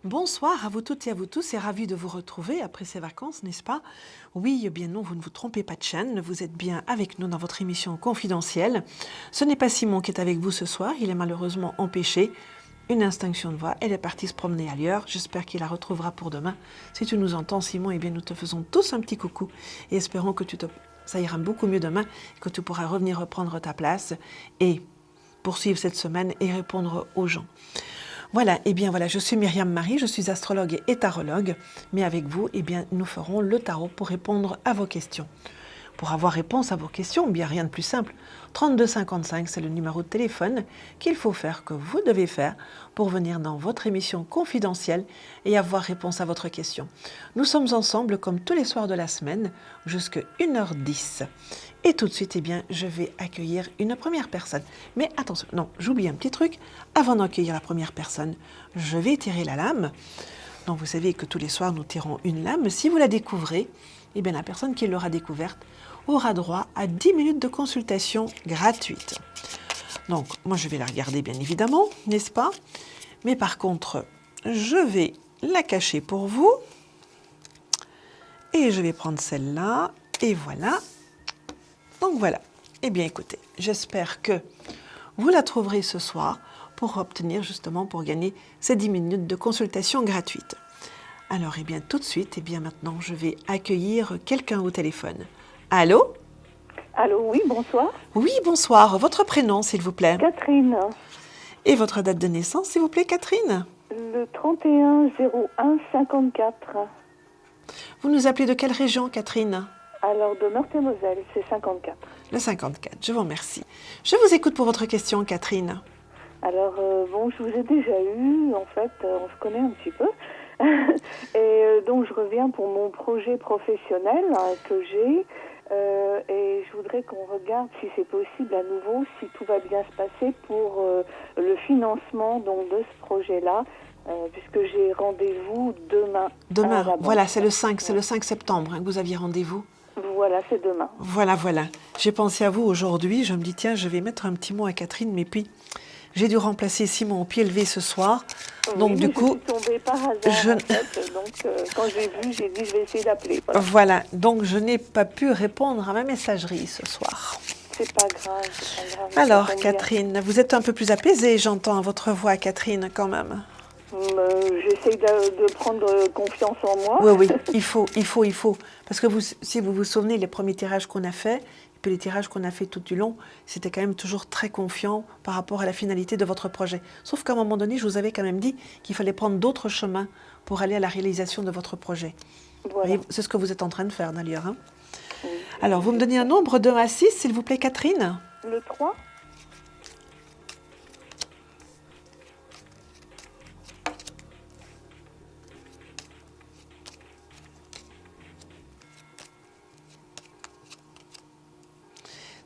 Bonsoir à vous toutes et à vous tous et ravi de vous retrouver après ces vacances, n'est-ce pas? Oui, eh bien non, vous ne vous trompez pas de chaîne, vous êtes bien avec nous dans votre émission confidentielle. Ce n'est pas Simon qui est avec vous ce soir, il est malheureusement empêché. Une instinction de voix, elle est partie se promener ailleurs, j'espère qu'il la retrouvera pour demain. Si tu nous entends Simon, eh bien nous te faisons tous un petit coucou et espérons que ça ira beaucoup mieux demain, que tu pourras revenir reprendre ta place et poursuivre cette semaine et répondre aux gens. Voilà, eh bien voilà, je suis Myriam Marie, je suis astrologue et tarologue, mais avec vous, eh bien, nous ferons le tarot pour répondre à vos questions. Pour avoir réponse à vos questions, bien rien de plus simple, 3255, c'est le numéro de téléphone qu'il faut faire, que vous devez faire pour venir dans votre émission confidentielle et avoir réponse à votre question. Nous sommes ensemble comme tous les soirs de la semaine, jusqu'à 1h10. Et tout de suite, eh bien, je vais accueillir une première personne. Mais attention, non, j'oublie un petit truc. Avant d'accueillir la première personne, je vais tirer la lame. Donc, vous savez que tous les soirs, nous tirons une lame. Si vous la découvrez, eh bien, la personne qui l'aura découverte aura droit à 10 minutes de consultation gratuite. Donc, moi, je vais la regarder, bien évidemment, n'est-ce pas? Mais par contre, je vais la cacher pour vous. Et je vais prendre celle-là. Et voilà. Donc voilà, eh bien écoutez, j'espère que vous la trouverez ce soir pour obtenir justement, pour gagner ces 10 minutes de consultation gratuite. Alors eh bien tout de suite, eh bien maintenant je vais accueillir quelqu'un au téléphone. Allô? Allô, oui, bonsoir. Oui, bonsoir, votre prénom s'il vous plaît? Catherine. Et votre date de naissance s'il vous plaît Catherine? Le 31-01-54. Vous nous appelez de quelle région Catherine? Alors, de Meurthe-et-Moselle, c'est 54. Le 54, je vous remercie. Je vous écoute pour votre question, Catherine. Alors, bon, je vous ai déjà eu, en fait, on se connaît un petit peu. Et donc, je reviens pour mon projet professionnel que j'ai. Et je voudrais qu'on regarde si c'est possible à nouveau, si tout va bien se passer pour le financement donc, de ce projet-là. Puisque j'ai rendez-vous demain. Demain, voilà, c'est le 5 septembre que vous aviez rendez-vous. Voilà, c'est demain. Voilà. J'ai pensé à vous aujourd'hui. Je me dis, tiens, je vais mettre un petit mot à Catherine, mais puis j'ai dû remplacer Simon au pied levé ce soir. Oui, donc, du coup. Je suis tombée par hasard, en fait. Donc, quand j'ai vu, j'ai dit, je vais essayer d'appeler. Voilà. Donc, je n'ai pas pu répondre à ma messagerie ce soir. C'est pas grave, c'est pas grave. Alors, Catherine, vous êtes un peu plus apaisée, j'entends à votre voix, Catherine, quand même. J'essaye de prendre confiance en moi. Oui, il faut. Parce que si vous vous souvenez, les premiers tirages qu'on a faits, et puis les tirages qu'on a fait tout du long, c'était quand même toujours très confiant par rapport à la finalité de votre projet. Sauf qu'à un moment donné, je vous avais quand même dit qu'il fallait prendre d'autres chemins pour aller à la réalisation de votre projet. Voilà. C'est ce que vous êtes en train de faire d'ailleurs. Hein. Oui. Alors, vous me donnez un nombre de 1 à 6, s'il vous plaît, Catherine? Le 3.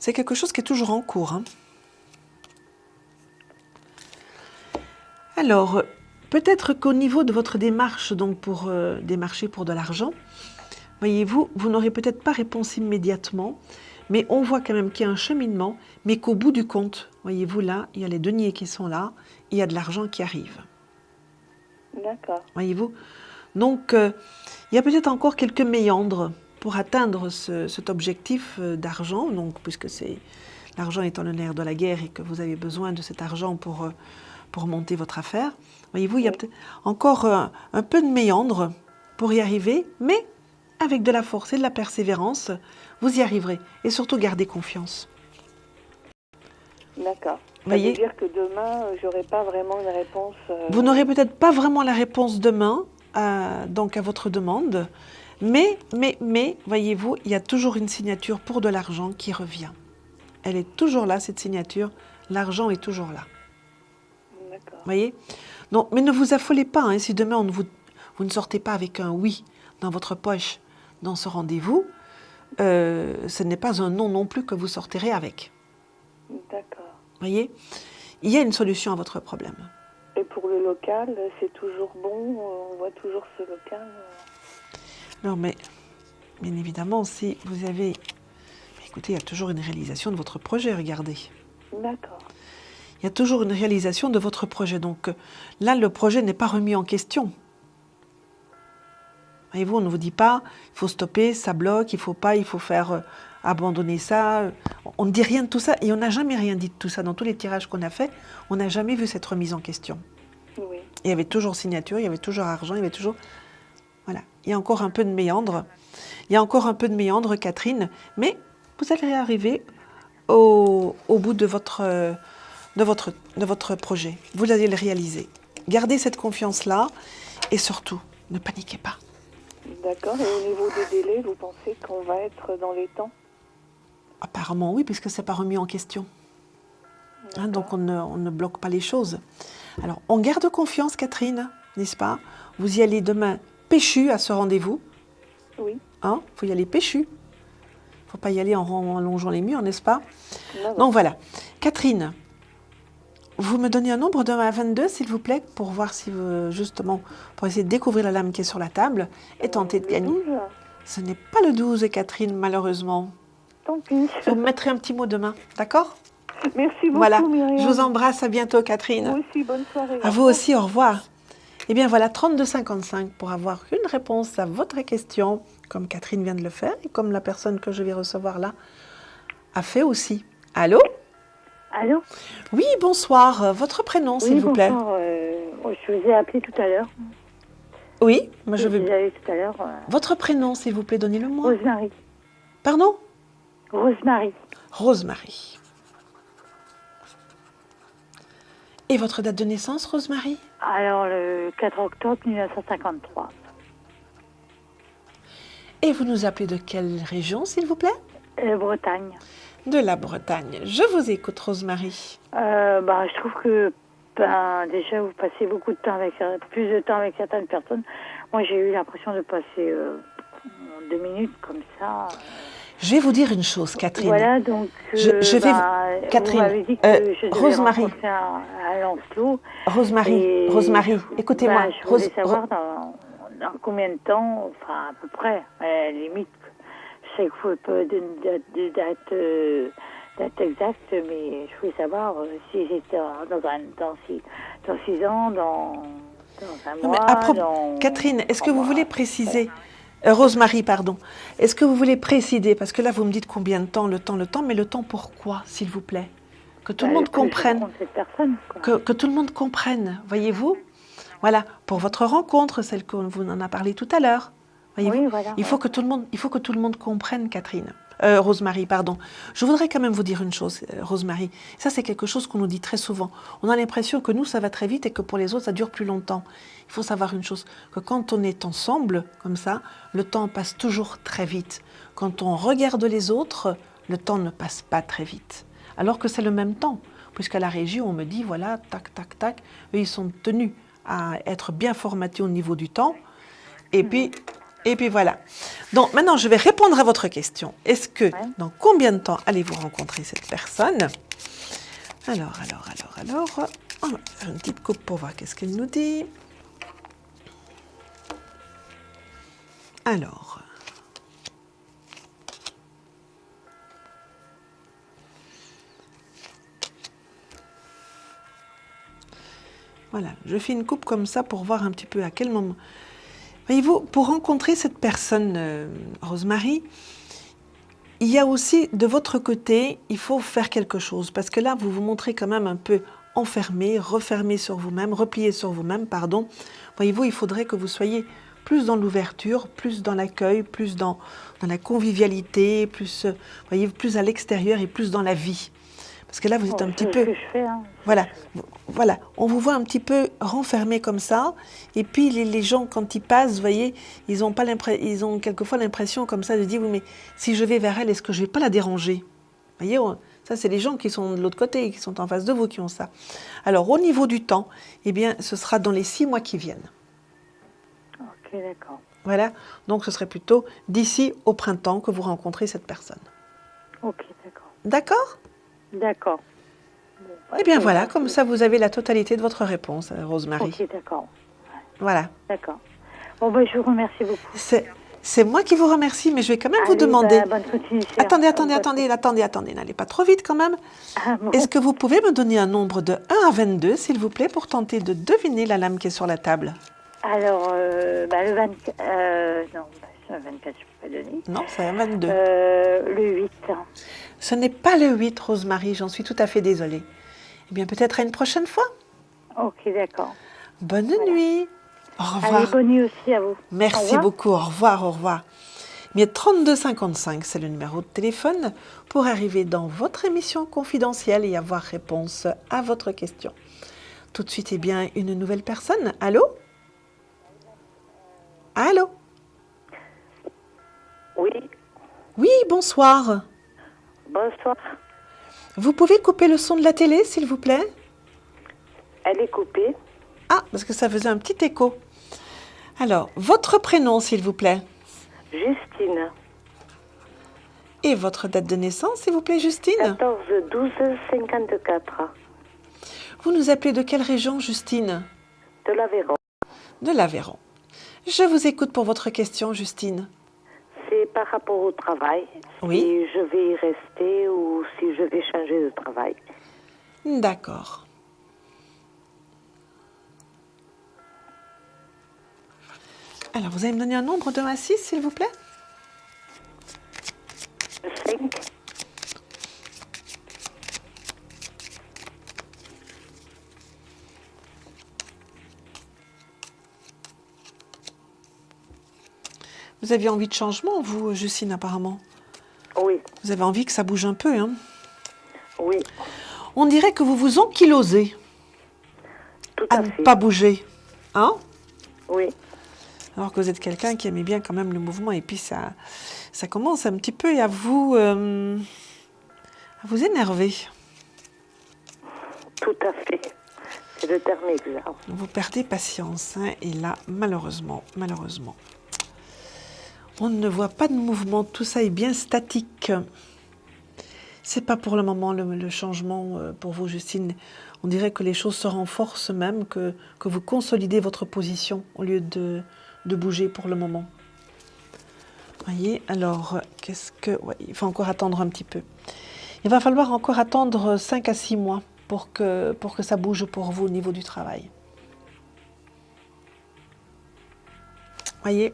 C'est quelque chose qui est toujours en cours. Hein. Alors, peut-être qu'au niveau de votre démarche, donc pour démarcher pour de l'argent, voyez-vous, vous n'aurez peut-être pas réponse immédiatement, mais on voit quand même qu'il y a un cheminement, mais qu'au bout du compte, voyez-vous, là, il y a les deniers qui sont là, il y a de l'argent qui arrive. D'accord. Voyez-vous? Donc, il y a peut-être encore quelques méandres pour atteindre cet objectif d'argent, donc puisque l'argent étant le nerf de la guerre et que vous avez besoin de cet argent pour monter votre affaire, voyez-vous, il y a peut-être encore un peu de méandre pour y arriver, mais avec de la force et de la persévérance, vous y arriverez. Et surtout, gardez confiance. D'accord. Ça veut dire que demain, j'aurai pas vraiment une réponse... Vous n'aurez peut-être pas vraiment la réponse demain, donc à votre demande, mais, voyez-vous, il y a toujours une signature pour de l'argent qui revient. Elle est toujours là, cette signature. L'argent est toujours là. D'accord. Voyez? Non, mais ne vous affolez pas. Hein, si demain, vous ne sortez pas avec un oui dans votre poche dans ce rendez-vous, ce n'est pas un non non plus que vous sortirez avec. D'accord. Voyez? Il y a une solution à votre problème. Et pour le local, c'est toujours bon? On voit toujours ce local? Non, mais bien évidemment, si vous avez... Écoutez, il y a toujours une réalisation de votre projet, regardez. D'accord. Il y a toujours une réalisation de votre projet. Donc là, le projet n'est pas remis en question. Voyez-vous, on ne vous dit pas, il faut stopper, ça bloque, il faut faire abandonner ça. On ne dit rien de tout ça et on n'a jamais rien dit de tout ça. Dans tous les tirages qu'on a faits, on n'a jamais vu cette remise en question. Oui. Il y avait toujours signature, il y avait toujours argent, il y avait toujours... Voilà, il y a encore un peu de méandre. Il y a encore un peu de méandre, Catherine, mais vous allez arriver au bout de votre projet. Vous allez le réaliser. Gardez cette confiance-là et surtout, ne paniquez pas. D'accord. Et au niveau des délais, vous pensez qu'on va être dans les temps? Apparemment oui, puisque ce n'est pas remis en question. Hein, donc on ne bloque pas les choses. Alors, on garde confiance, Catherine, n'est-ce pas? Vous y allez demain péchu à ce rendez-vous. Oui. Hein, faut y aller péchu. Il ne faut pas y aller en longeant les murs, n'est-ce pas? Non, Donc voilà. Catherine, vous me donnez un nombre de 1 à 22, s'il vous plaît, pour voir si vous, justement, pour essayer de découvrir la lame qui est sur la table et tenter de gagner. 12. Ce n'est pas le 12, Catherine, malheureusement. Tant pis. Vous me mettrez un petit mot demain, d'accord? Merci beaucoup, Voilà. Myriam. Je vous embrasse, à bientôt, Catherine. Vous aussi, bonne soirée. À vous aussi, au revoir. Eh bien voilà, 32,55 pour avoir une réponse à votre question, comme Catherine vient de le faire et comme la personne que je vais recevoir là a fait aussi. Allô? Allô? Oui, bonsoir. Votre prénom, s'il vous plaît? Bonsoir. Je vous ai appelé tout à l'heure. Oui, moi je vous veux... ai eu tout à l'heure. Votre prénom, s'il vous plaît, donnez-le-moi. Rosemary. Pardon? Rosemary. Rosemary. Et votre date de naissance, Rosemary? Alors, le 4 octobre 1953. Et vous nous appelez de quelle région, s'il vous plaît? Bretagne. De la Bretagne. Je vous écoute, Rosemary. Je trouve que déjà, vous passez beaucoup de temps plus de temps avec certaines personnes. Moi, j'ai eu l'impression de passer 2 minutes comme ça. Je vais vous dire une chose, Catherine. Voilà, donc, je vais Catherine, vous m'avez dit que je devais Rosemary. rencontrer à Lancelot. Rosemary, écoutez-moi. Je voulais savoir dans combien de temps, enfin, à peu près, à la limite. Je sais qu'il faut pas de date exacte, mais je voulais savoir si j'étais dans 6 ans, dans un mois, Catherine, est-ce que vous voulez préciser Rosemary, pardon. Est-ce que vous voulez préciser, parce que là vous me dites combien de temps, le temps, mais le temps pourquoi, s'il vous plaît? Que tout le monde comprenne. Que tout le monde comprenne, voyez-vous? Voilà, pour votre rencontre, celle que vous en a parlé tout à l'heure. Voyez-vous, il faut que tout le monde comprenne, Catherine. Rosemary, pardon. Je voudrais quand même vous dire une chose, Rosemary. Ça, c'est quelque chose qu'on nous dit très souvent. On a l'impression que nous, ça va très vite et que pour les autres, ça dure plus longtemps. Il faut savoir une chose, que quand on est ensemble, comme ça, le temps passe toujours très vite. Quand on regarde les autres, le temps ne passe pas très vite. Alors que c'est le même temps. Puisqu'à la régie, on me dit, voilà, tac, tac, tac. Eux, ils sont tenus à être bien formatés au niveau du temps. Et puis voilà. Donc maintenant, je vais répondre à votre question. Est-ce que, dans combien de temps allez-vous rencontrer cette personne? Alors, on va faire une petite coupe pour voir qu'est-ce qu'elle nous dit. Alors, voilà, je fais une coupe comme ça pour voir un petit peu à quel moment... Voyez-vous, pour rencontrer cette personne, Rosemary, il y a aussi, de votre côté, il faut faire quelque chose. Parce que là, vous vous montrez quand même un peu enfermé, refermé sur vous-même, replié sur vous-même, pardon. Voyez-vous, il faudrait que vous soyez plus dans l'ouverture, plus dans l'accueil, plus dans la convivialité, plus, voyez, plus à l'extérieur et plus dans la vie. Parce que là, vous êtes un petit peu... C'est ce que je fais, hein. Voilà, on vous voit un petit peu renfermé comme ça, et puis les gens, quand ils passent, vous voyez, ils ont quelquefois l'impression comme ça de dire, oui, mais si je vais vers elle, est-ce que je ne vais pas la déranger? Vous voyez, ça, c'est les gens qui sont de l'autre côté, qui sont en face de vous, qui ont ça. Alors, au niveau du temps, eh bien, ce sera dans les 6 mois qui viennent. Ok, d'accord. Voilà, donc ce serait plutôt d'ici au printemps que vous rencontrez cette personne. Ok, d'accord. D'accord? D'accord. Eh bien voilà, comme ça vous avez la totalité de votre réponse, Rosemary. Ok, d'accord. Voilà. D'accord. Bon, je vous remercie beaucoup. C'est moi qui vous remercie, mais je vais quand même vous demander... bonne continuation. Attendez, n'allez pas trop vite quand même. Bon. Est-ce que vous pouvez me donner un nombre de 1 à 22, s'il vous plaît, pour tenter de deviner la lame qui est sur la table? Alors, le 24... non, le 24, je ne peux pas donner. Non, c'est un 22. Le 8. Ce n'est pas le 8, Rosemary, j'en suis tout à fait désolée. Eh bien, peut-être à une prochaine fois. Ok, d'accord. Bonne nuit. Au revoir. Allez, bonne nuit aussi à vous. Au Merci revoir. beaucoup. Au revoir, au revoir. Bien, 3255, c'est le numéro de téléphone pour arriver dans votre émission confidentielle et avoir réponse à votre question. Tout de suite, eh bien, une nouvelle personne. Allô? Allô? Oui, Oui, bonsoir. bonsoir. Vous pouvez couper le son de la télé, s'il vous plaît? Elle est coupée. Ah, parce que ça faisait un petit écho. Alors, votre prénom, s'il vous plaît? Justine, Et votre date de naissance, s'il vous plaît, Justine? 14-12-54, Vous nous appelez de quelle région, Justine? de l'Aveyron. De l'Aveyron. Je vous écoute pour votre question, Justine. C'est par rapport au travail. Oui. Si je vais y rester ou si je vais changer de travail. D'accord. Alors, vous allez me donner un nombre de 1 à 6, s'il vous plaît? 5, Vous aviez envie de changement, vous, Justine, apparemment. oui, Vous avez envie que ça bouge un peu, hein? oui, On dirait que vous vous ankylosez tout à à ne fait. pas bouger. Hein? Oui, Alors que vous êtes quelqu'un qui aimait bien quand même le mouvement. Et puis, ça commence un petit peu à vous énerver. tout à fait. C'est le terme exact. Vous perdez patience, hein, et là, malheureusement, on ne voit pas de mouvement, tout ça est bien statique. C'est pas pour le moment le changement pour vous, Justine. On dirait que les choses se renforcent même, que vous consolidez votre position au lieu de bouger pour le moment. Voyez, alors, ouais, il faut encore attendre un petit peu. Il va falloir encore attendre 5 à 6 mois pour que ça bouge pour vous au niveau du travail. Voyez,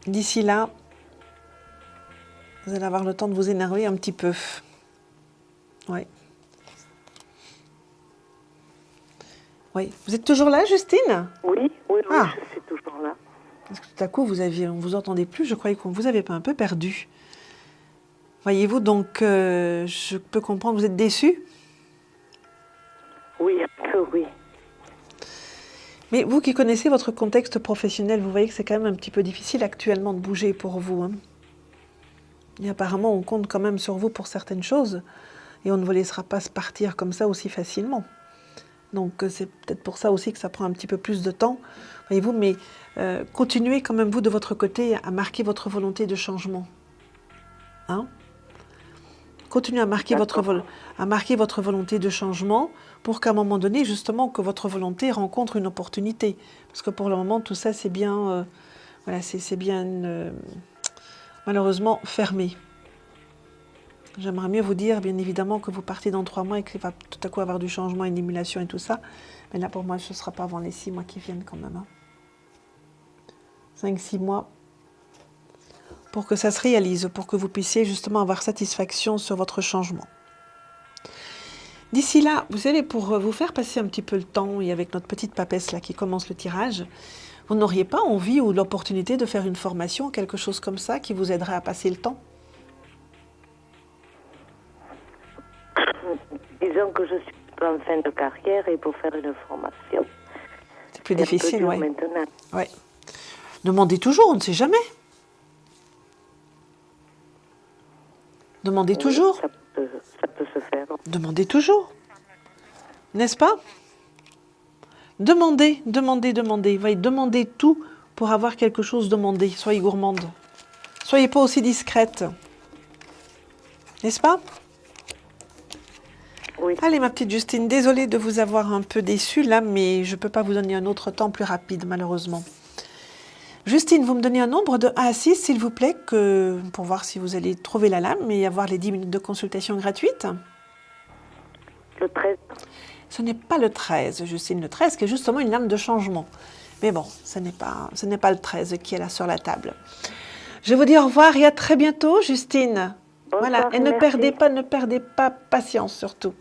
d'ici là, vous allez avoir le temps de vous énerver un petit peu. Oui. Oui. Vous êtes toujours là, Justine? Oui, oui, Ah. je suis toujours là. Parce que tout à coup, on vous entendait plus. Je croyais qu'on vous avait un peu perdu. Voyez-vous, donc, je peux comprendre, vous êtes déçu? Oui, un peu, oui. Mais vous qui connaissez votre contexte professionnel, vous voyez que c'est quand même un petit peu difficile actuellement de bouger pour vous, hein. Et apparemment, on compte quand même sur vous pour certaines choses. Et on ne vous laissera pas se partir comme ça aussi facilement. Donc, c'est peut-être pour ça aussi que ça prend un petit peu plus de temps. Voyez-vous, mais continuez quand même, vous, de votre côté, à marquer votre volonté de changement. Hein? Continuez à marquer votre volonté de changement pour qu'à un moment donné, justement, que votre volonté rencontre une opportunité. Parce que pour le moment, tout ça, c'est bien, c'est bien, malheureusement, fermé. J'aimerais mieux vous dire, bien évidemment, que vous partez dans 3 mois et qu'il va tout à coup avoir du changement, une émulation et tout ça. Mais là, pour moi, ce ne sera pas avant les 6 mois qui viennent quand même. 5-6 mois pour que ça se réalise, pour que vous puissiez justement avoir satisfaction sur votre changement. D'ici là, vous savez, pour vous faire passer un petit peu le temps, et avec notre petite papesse là qui commence le tirage, vous n'auriez pas envie ou l'opportunité de faire une formation, quelque chose comme ça, qui vous aiderait à passer le temps? Disons que je suis en fin de carrière et pour faire une formation. C'est plus C'est un peu difficile, dur oui. maintenant. Ouais. Demandez toujours, on ne sait jamais. Demandez Oui, toujours. ça peut se faire. Demandez toujours. N'est-ce pas? Demandez. Voyez, demandez tout pour avoir quelque chose demandé. Soyez gourmande. Soyez pas aussi discrète. N'est-ce pas? Oui. Allez, ma petite Justine, désolée de vous avoir un peu déçue là, mais je ne peux pas vous donner un autre temps plus rapide, malheureusement. Justine, vous me donnez un nombre de 1 à 6, s'il vous plaît, pour voir si vous allez trouver la lame et avoir les 10 minutes de consultation gratuite. Le 13. Ce n'est pas le 13, Justine. Le 13 qui est justement une lame de changement. Mais bon, ce n'est pas le 13 qui est là sur la table. Je vous dis au revoir et à très bientôt, Justine. Bonsoir, Voilà, et ne perdez pas patience surtout.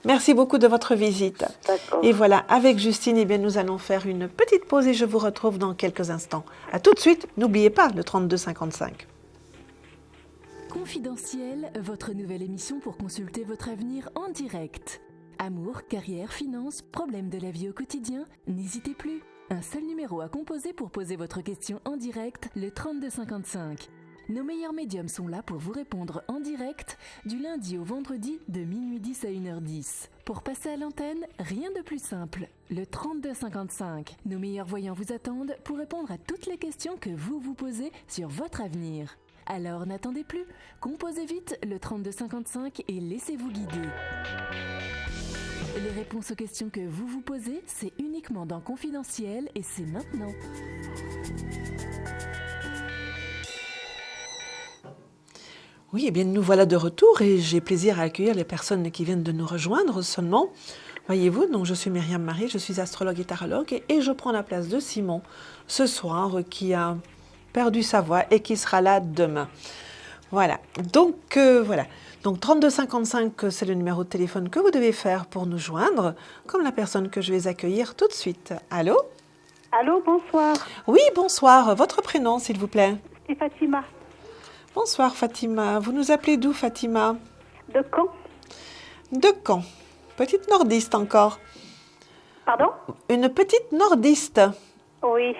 Merci beaucoup de votre visite. D'accord. Et voilà, avec Justine, eh bien, nous allons faire une petite pause et je vous retrouve dans quelques instants. À tout de suite, n'oubliez pas le 3255. Confidentiel, votre nouvelle émission pour consulter votre avenir en direct. Amour, carrière, finances, problèmes de la vie au quotidien, n'hésitez plus. Un seul numéro à composer pour poser votre question en direct, le 3255. Nos meilleurs médiums sont là pour vous répondre en direct du lundi au vendredi de minuit 10 à 1h10. Pour passer à l'antenne, rien de plus simple, le 3255. Nos meilleurs voyants vous attendent pour répondre à toutes les questions que vous vous posez sur votre avenir. Alors n'attendez plus, composez vite le 3255 et laissez-vous guider. Les réponses aux questions que vous vous posez, c'est uniquement dans Confidentiel et c'est maintenant. Oui, eh bien, nous voilà de retour et j'ai plaisir à accueillir les personnes qui viennent de nous rejoindre seulement. Voyez-vous, donc je suis Myriam Marie, je suis astrologue et tarologue et je prends la place de Simon ce soir qui a perdu sa voix et qui sera là demain. Voilà, donc voilà. Donc 3255, c'est le numéro de téléphone que vous devez faire pour nous joindre, comme la personne que je vais accueillir tout de suite. Allô? Allô, bonsoir. Oui, bonsoir. Votre prénom, s'il vous plaît? C'est Fatima. Bonsoir, Fatima. Vous nous appelez d'où, Fatima? De Caen. De Caen. Petite nordiste encore. Pardon? Une petite nordiste. Oui.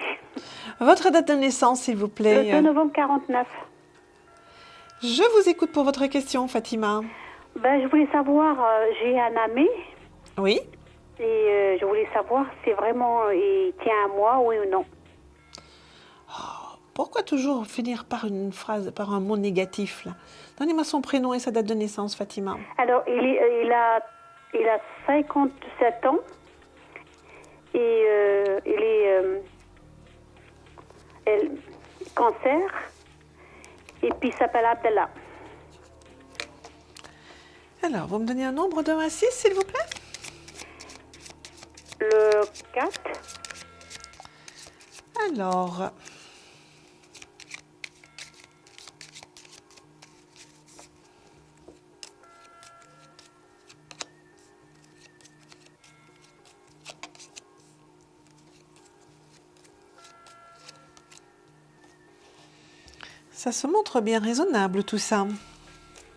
Votre date de naissance, s'il vous plaît? Le 2 novembre 49. Je vous écoute pour votre question, Fatima. Ben, je voulais savoir, j'ai un ami Oui? et je voulais savoir si vraiment il tient à moi, oui ou non. Pourquoi toujours finir par une phrase, par un mot négatif, là? Donnez-moi son prénom et sa date de naissance, Fatima. Alors, il a 57 ans et il est cancer et puis il s'appelle Abdallah. Alors, vous me donnez un nombre de 1 à 6, s'il vous plaît? Le 4. Alors... Ça se montre bien raisonnable, tout ça.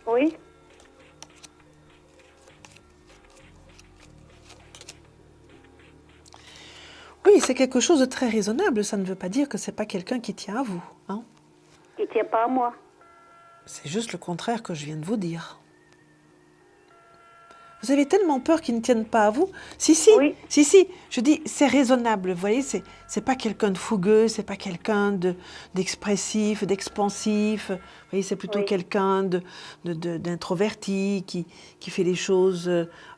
Oui. Oui, c'est quelque chose de très raisonnable. Ça ne veut pas dire que c'est pas quelqu'un qui tient à vous, hein. Il tient pas à moi. C'est juste le contraire que je viens de vous dire. Vous avez tellement peur qu'il ne tienne pas à vous. Si, Oui. si, je dis, c'est raisonnable, vous voyez, c'est pas quelqu'un de fougueux, c'est pas quelqu'un d'expressif, d'expansif, vous voyez, c'est plutôt Oui. quelqu'un d'introverti, qui fait les choses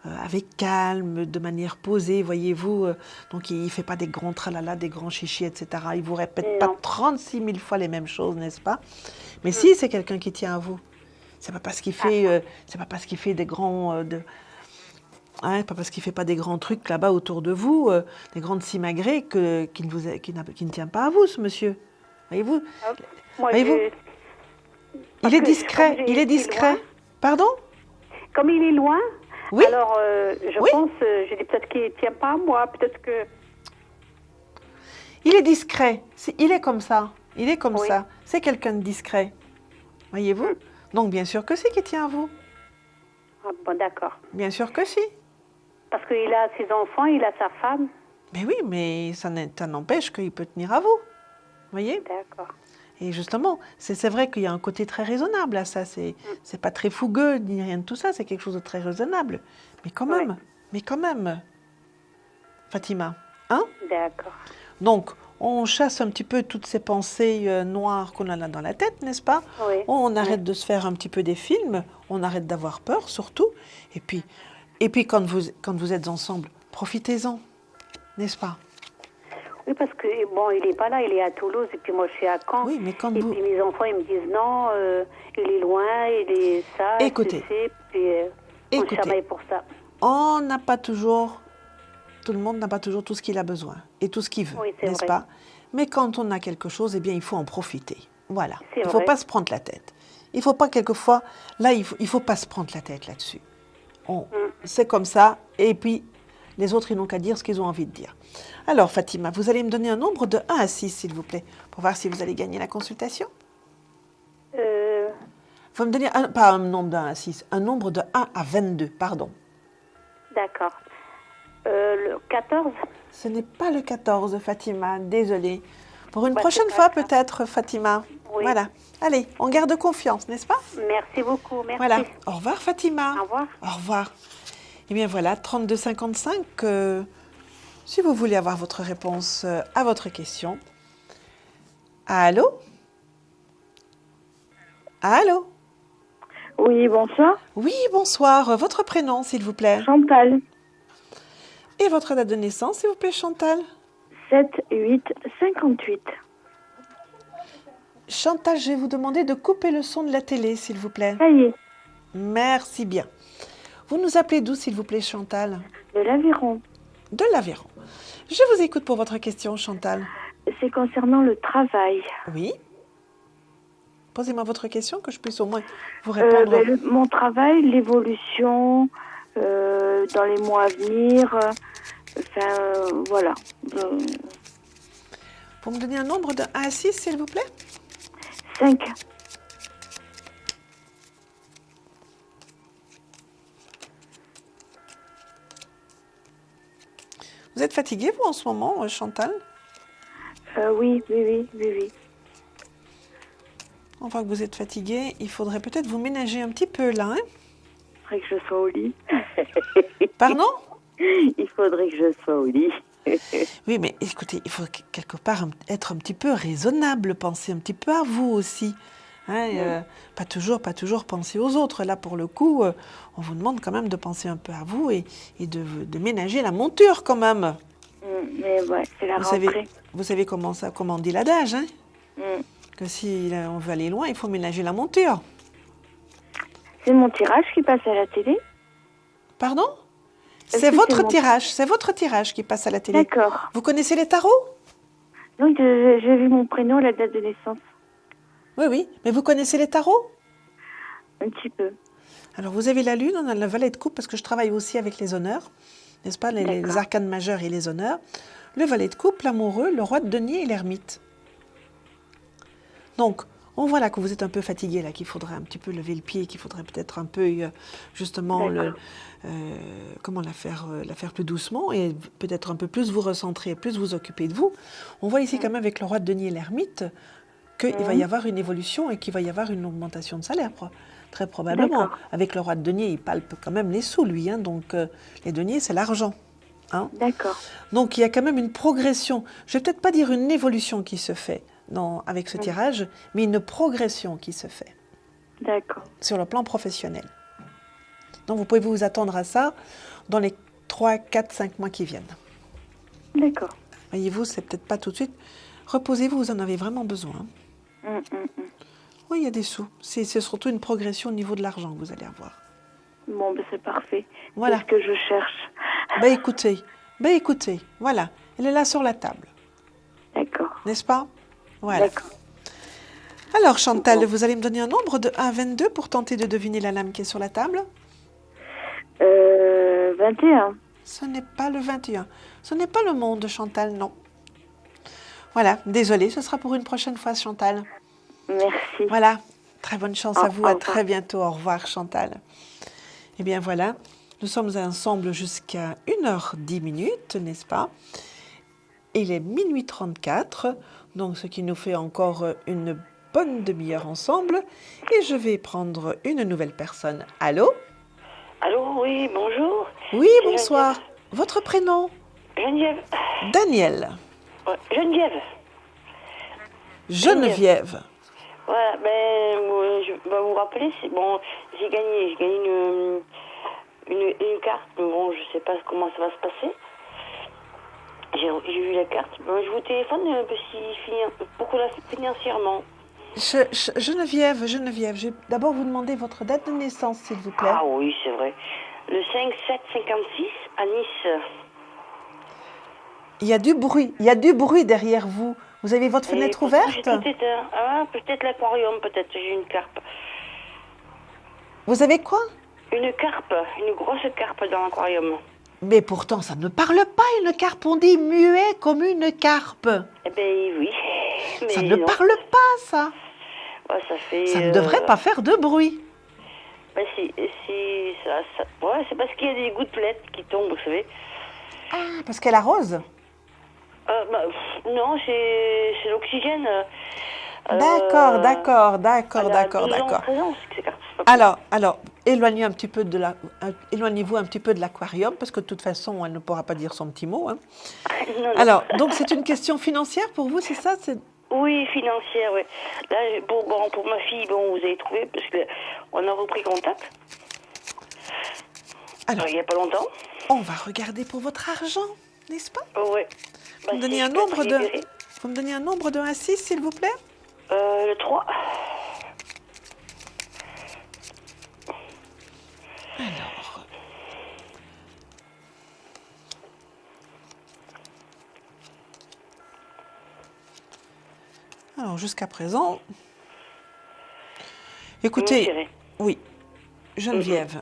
avec calme, de manière posée, voyez-vous, donc il fait pas des grands tralala, des grands chichis, etc. Il vous répète pas Non. 36 000 fois les mêmes choses, n'est-ce pas? Mais si, c'est quelqu'un qui tient à vous. C'est pas parce qu'il fait, c'est pas parce qu'il fait des grands... pas parce qu'il ne fait pas des grands trucs là-bas autour de vous, des grandes simagrées, qu'il ne tient pas à vous, ce monsieur. Voyez-vous? Moi, Voyez-vous? Parce Il est que discret, comme il est j'ai- discret. loin. Pardon? Comme il est loin, Oui. alors je Oui. pense, je dis peut-être qu'il ne tient pas à moi, peut-être que... Il est discret. Il est comme ça. Il est comme Oui. ça. C'est quelqu'un de discret. Voyez-vous? Donc, bien sûr que si qu'il tient à vous. Ah, bon, d'accord. Bien sûr que si. Parce qu'il a ses enfants, il a sa femme. Mais oui, mais ça n'empêche qu'il peut tenir à vous. Voyez? D'accord. Et justement, c'est vrai qu'il y a un côté très raisonnable à ça. C'est pas très fougueux ni rien de tout ça. C'est quelque chose de très raisonnable. Mais quand même, Fatima, hein? D'accord. Donc, on chasse un petit peu toutes ces pensées noires qu'on a là dans la tête, n'est-ce pas? Oui. On arrête de se faire un petit peu des films. On arrête d'avoir peur, surtout. Et puis quand vous êtes ensemble, profitez-en, n'est-ce pas? Oui, parce que, bon, il n'est pas là, il est à Toulouse, et puis moi, je suis à Caen. Oui, mais quand et vous... puis mes enfants, ils me disent non, il est loin, il est ça, Écoutez. tu sais, puis on Écoutez. travaille pour ça. on n'a pas toujours, tout le monde n'a pas toujours tout ce qu'il a besoin et tout ce qu'il veut, Oui, c'est n'est-ce vrai. pas? Mais quand on a quelque chose, eh bien, il faut en profiter. Voilà. C'est Il ne faut vrai. pas se prendre la tête. Il ne faut pas quelquefois, là, il faut pas se prendre la tête là-dessus. C'est comme ça, et puis les autres, ils n'ont qu'à dire ce qu'ils ont envie de dire. Alors, Fatima, vous allez me donner un nombre de 1 à 6, s'il vous plaît, pour voir si vous allez gagner la consultation. Vous me donner, pas un nombre de 1 à 6, un nombre de 1 à 22, pardon. D'accord. Le 14. Ce n'est pas le 14, Fatima, désolée. Pour une Bah, prochaine c'est fois, pas grave. peut-être, Fatima. Oui. Voilà. Allez, on garde confiance, n'est-ce pas? Merci beaucoup. Merci. Voilà. Au revoir, Fatima. Au revoir. Au revoir. Eh bien voilà, 32,55. Si vous voulez avoir votre réponse à votre question. Allô? Allô? Oui, bonsoir. Oui, bonsoir. Votre prénom, s'il vous plaît. Chantal. Et votre date de naissance, s'il vous plaît, Chantal. 7-8-58. Chantal, je vais vous demander de couper le son de la télé, s'il vous plaît. Ça y est, Merci bien. Vous nous appelez d'où, s'il vous plaît, Chantal? de l'Aveyron. De l'Aveyron. Je vous écoute pour votre question, Chantal. C'est concernant le travail. Oui. Posez-moi votre question, que je puisse au moins vous répondre. Mon travail, l'évolution dans les mois à venir. Voilà. Vous me donnez un nombre de 1 à 6, s'il vous plaît? 5. Vous êtes fatiguée, vous, en ce moment, Chantal? Oui. On voit que vous êtes fatiguée. Il faudrait peut-être vous ménager un petit peu, là. Hein? Il faudrait que je sois au lit. Pardon? Il faudrait que je sois au lit. Oui, mais écoutez, il faut quelque part être un petit peu raisonnable, penser un petit peu à vous aussi. Hein, pas toujours penser aux autres. Là, pour le coup, on vous demande quand même de penser un peu à vous et de ménager la monture quand même. Mais ouais, c'est la rentrée. Vous savez comment on dit l'adage, hein? Mm. Que si on veut aller loin, il faut ménager la monture. C'est mon tirage qui passe à la télé? Pardon? Est-ce C'est que votre c'est mon- tirage, c'est votre tirage qui passe à la télé. D'accord. Vous connaissez les tarots? Donc, j'ai vu mon prénom, la date de naissance. Oui, mais vous connaissez les tarots? Un petit peu. Alors, vous avez la lune, on a le valet de coupe, parce que je travaille aussi avec les honneurs, n'est-ce pas, les D'accord. arcanes majeures et les honneurs. Le valet de coupe, l'amoureux, le roi de denier et l'ermite. Donc, on voit là que vous êtes un peu fatigué, là, qu'il faudrait un petit peu lever le pied, qu'il faudrait peut-être un peu, justement, D'accord. comment la faire plus doucement et peut-être un peu plus vous recentrer, plus vous occuper de vous. On voit ici quand même avec le roi de denier et l'ermite qu'il va y avoir une évolution et qu'il va y avoir une augmentation de salaire, très probablement. D'accord. Avec le roi de denier, il palpe quand même les sous, lui, hein, donc les deniers, c'est l'argent. Hein. D'accord. Donc il y a quand même une progression, je ne vais peut-être pas dire une évolution qui se fait avec ce tirage, mais une progression qui se fait D'accord. sur le plan professionnel. Donc vous pouvez vous attendre à ça dans les 3, 4, 5 mois qui viennent. D'accord. Voyez-vous, c'est peut-être pas tout de suite. Reposez-vous, vous en avez vraiment besoin. Oui, il y a des sous. C'est surtout une progression au niveau de l'argent que vous allez avoir. Bon, ben c'est parfait. Voilà. C'est ce que je cherche. Ben écoutez, voilà. Elle est là sur la table. D'accord. N'est-ce pas? Voilà. D'accord. Alors Chantal, vous allez me donner un nombre de 1 à 22 pour tenter de deviner la lame qui est sur la table? 21. Ce n'est pas le 21. Ce n'est pas le monde, Chantal, non. Voilà, désolée, ce sera pour une prochaine fois, Chantal. Merci. Voilà, très bonne chance à vous, Au à revoir. très bientôt. Au revoir, Chantal. Eh bien voilà, nous sommes ensemble jusqu'à 1h10, n'est-ce pas? Il est minuit 34, donc ce qui nous fait encore une bonne demi-heure ensemble. Et je vais prendre une nouvelle personne. Allô? Allô, oui, bonjour. Oui, C'est bonsoir. Votre prénom? Geneviève. Daniel. Ouais, Geneviève. Geneviève. Voilà, je vais vous rappeler, bon, j'ai gagné une carte, mais bon, je sais pas comment ça va se passer. J'ai vu la carte. Bon, je vous téléphone pourquoi financièrement. Geneviève, je vais d'abord vous demander votre date de naissance, s'il vous plaît. Ah oui, c'est vrai. Le 5756 à Nice. Il y a du bruit derrière vous. Vous avez votre fenêtre pourtant, ouverte? j'ai tout éteint. Ah, peut-être l'aquarium, peut-être. J'ai une carpe. Vous avez quoi? Une carpe, une grosse carpe dans l'aquarium. Mais pourtant, ça ne parle pas, une carpe. On dit muet comme une carpe. Eh ben oui. Mais Ça ne non. parle pas, ça. Ouais, ça fait... Ça ne devrait pas faire de bruit. Ben ouais, c'est parce qu'il y a des gouttelettes qui tombent, vous savez. Ah, parce qu'elle arrose? Non, c'est l'oxygène. D'accord. Elle a 12 ans, 13 ans, c'est pas possible. Alors, éloignez-vous un petit peu de l'aquarium, parce que de toute façon, elle ne pourra pas dire son petit mot. Hein. Non. Alors, donc c'est une question financière pour vous, c'est ça? Oui, financière, oui. Là, pour ma fille, vous avez trouvé, parce qu'on a repris contact. Alors, Il n'y a pas longtemps. on va regarder pour votre argent, n'est-ce pas? Oui. Vous me donnez un nombre de 1 à 6, s'il vous plaît? Le 3. Alors, jusqu'à présent... Écoutez, oui, Geneviève,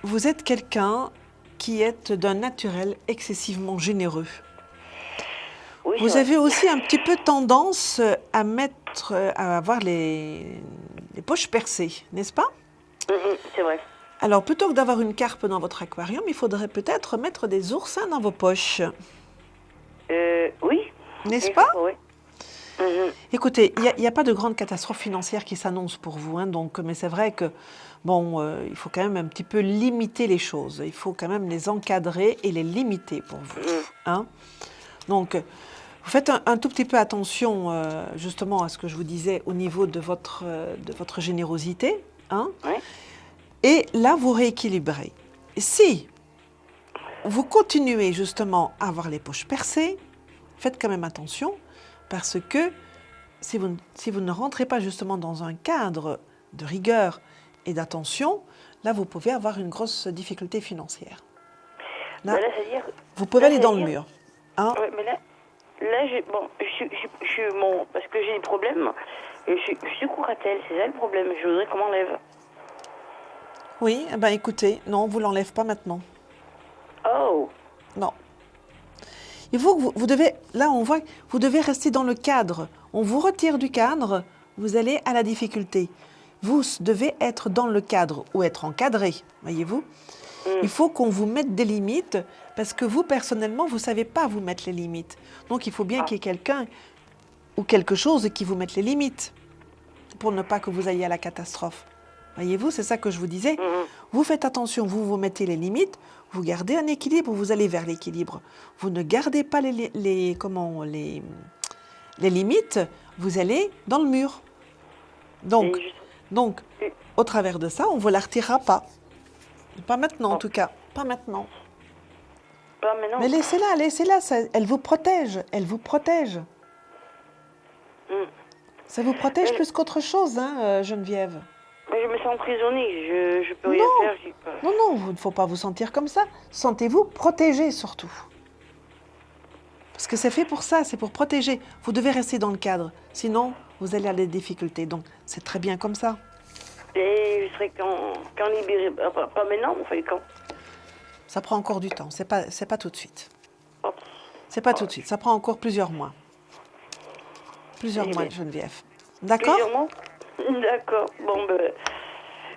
vous êtes quelqu'un qui est d'un naturel excessivement généreux. Oui, Vous avez aussi un petit peu tendance à avoir les poches percées, n'est-ce pas? C'est vrai. Alors, plutôt que d'avoir une carpe dans votre aquarium, il faudrait peut-être mettre des oursins dans vos poches. Oui. N'est-ce pas? Oui. Écoutez, il n'y a pas de grande catastrophe financière qui s'annonce pour vous, hein, mais c'est vrai que, il faut quand même un petit peu limiter les choses. Il faut quand même les encadrer et les limiter pour vous. Hein. Donc, vous faites un tout petit peu attention, justement, à ce que je vous disais au niveau de votre générosité. Hein. Ouais. Et là, vous rééquilibrez. Si vous continuez, justement, à avoir les poches percées, faites quand même attention. Parce que si vous ne rentrez pas justement dans un cadre de rigueur et d'attention, là, vous pouvez avoir une grosse difficulté financière. Là, c'est-à-dire, vous pouvez aller dans le mur. Hein? Oui, mais là je suis parce que j'ai des problèmes. Je suis curatelle, c'est ça le problème. Je voudrais qu'on m'enlève. Oui, écoutez, non, on ne vous l'enlève pas maintenant. Oh. Non. Il faut que vous devez, là on voit, vous devez rester dans le cadre. On vous retire du cadre, vous allez à la difficulté. Vous devez être dans le cadre ou être encadré, voyez-vous. Il faut qu'on vous mette des limites parce que vous, personnellement, vous ne savez pas vous mettre les limites. Donc il faut bien qu'il y ait quelqu'un ou quelque chose qui vous mette les limites pour ne pas que vous ayez à la catastrophe. Voyez-vous, c'est ça que je vous disais. Vous faites attention, vous mettez les limites, vous gardez un équilibre, vous allez vers l'équilibre. Vous ne gardez pas les limites, vous allez dans le mur. Donc, au travers de ça, on ne vous la retirera pas. Pas maintenant, en tout cas. Pas maintenant. Pas maintenant. Mais laissez-la, elle vous protège. Elle vous protège. Ça vous protège plus qu'autre chose, hein, Geneviève. Mais je me sens emprisonnée, je peux rien faire. Non, il ne faut pas vous sentir comme ça. Sentez-vous protégée surtout. Parce que c'est fait pour ça, c'est pour protéger. Vous devez rester dans le cadre, sinon vous allez avoir des difficultés. Donc c'est très bien comme ça. Et je serai quand libérée, pas maintenant, on fait quand? Ça prend encore du temps, c'est pas tout de suite. C'est pas tout de suite, ça prend encore plusieurs mois. Plusieurs mois, Geneviève. D'accord? Plusieurs mois? D'accord.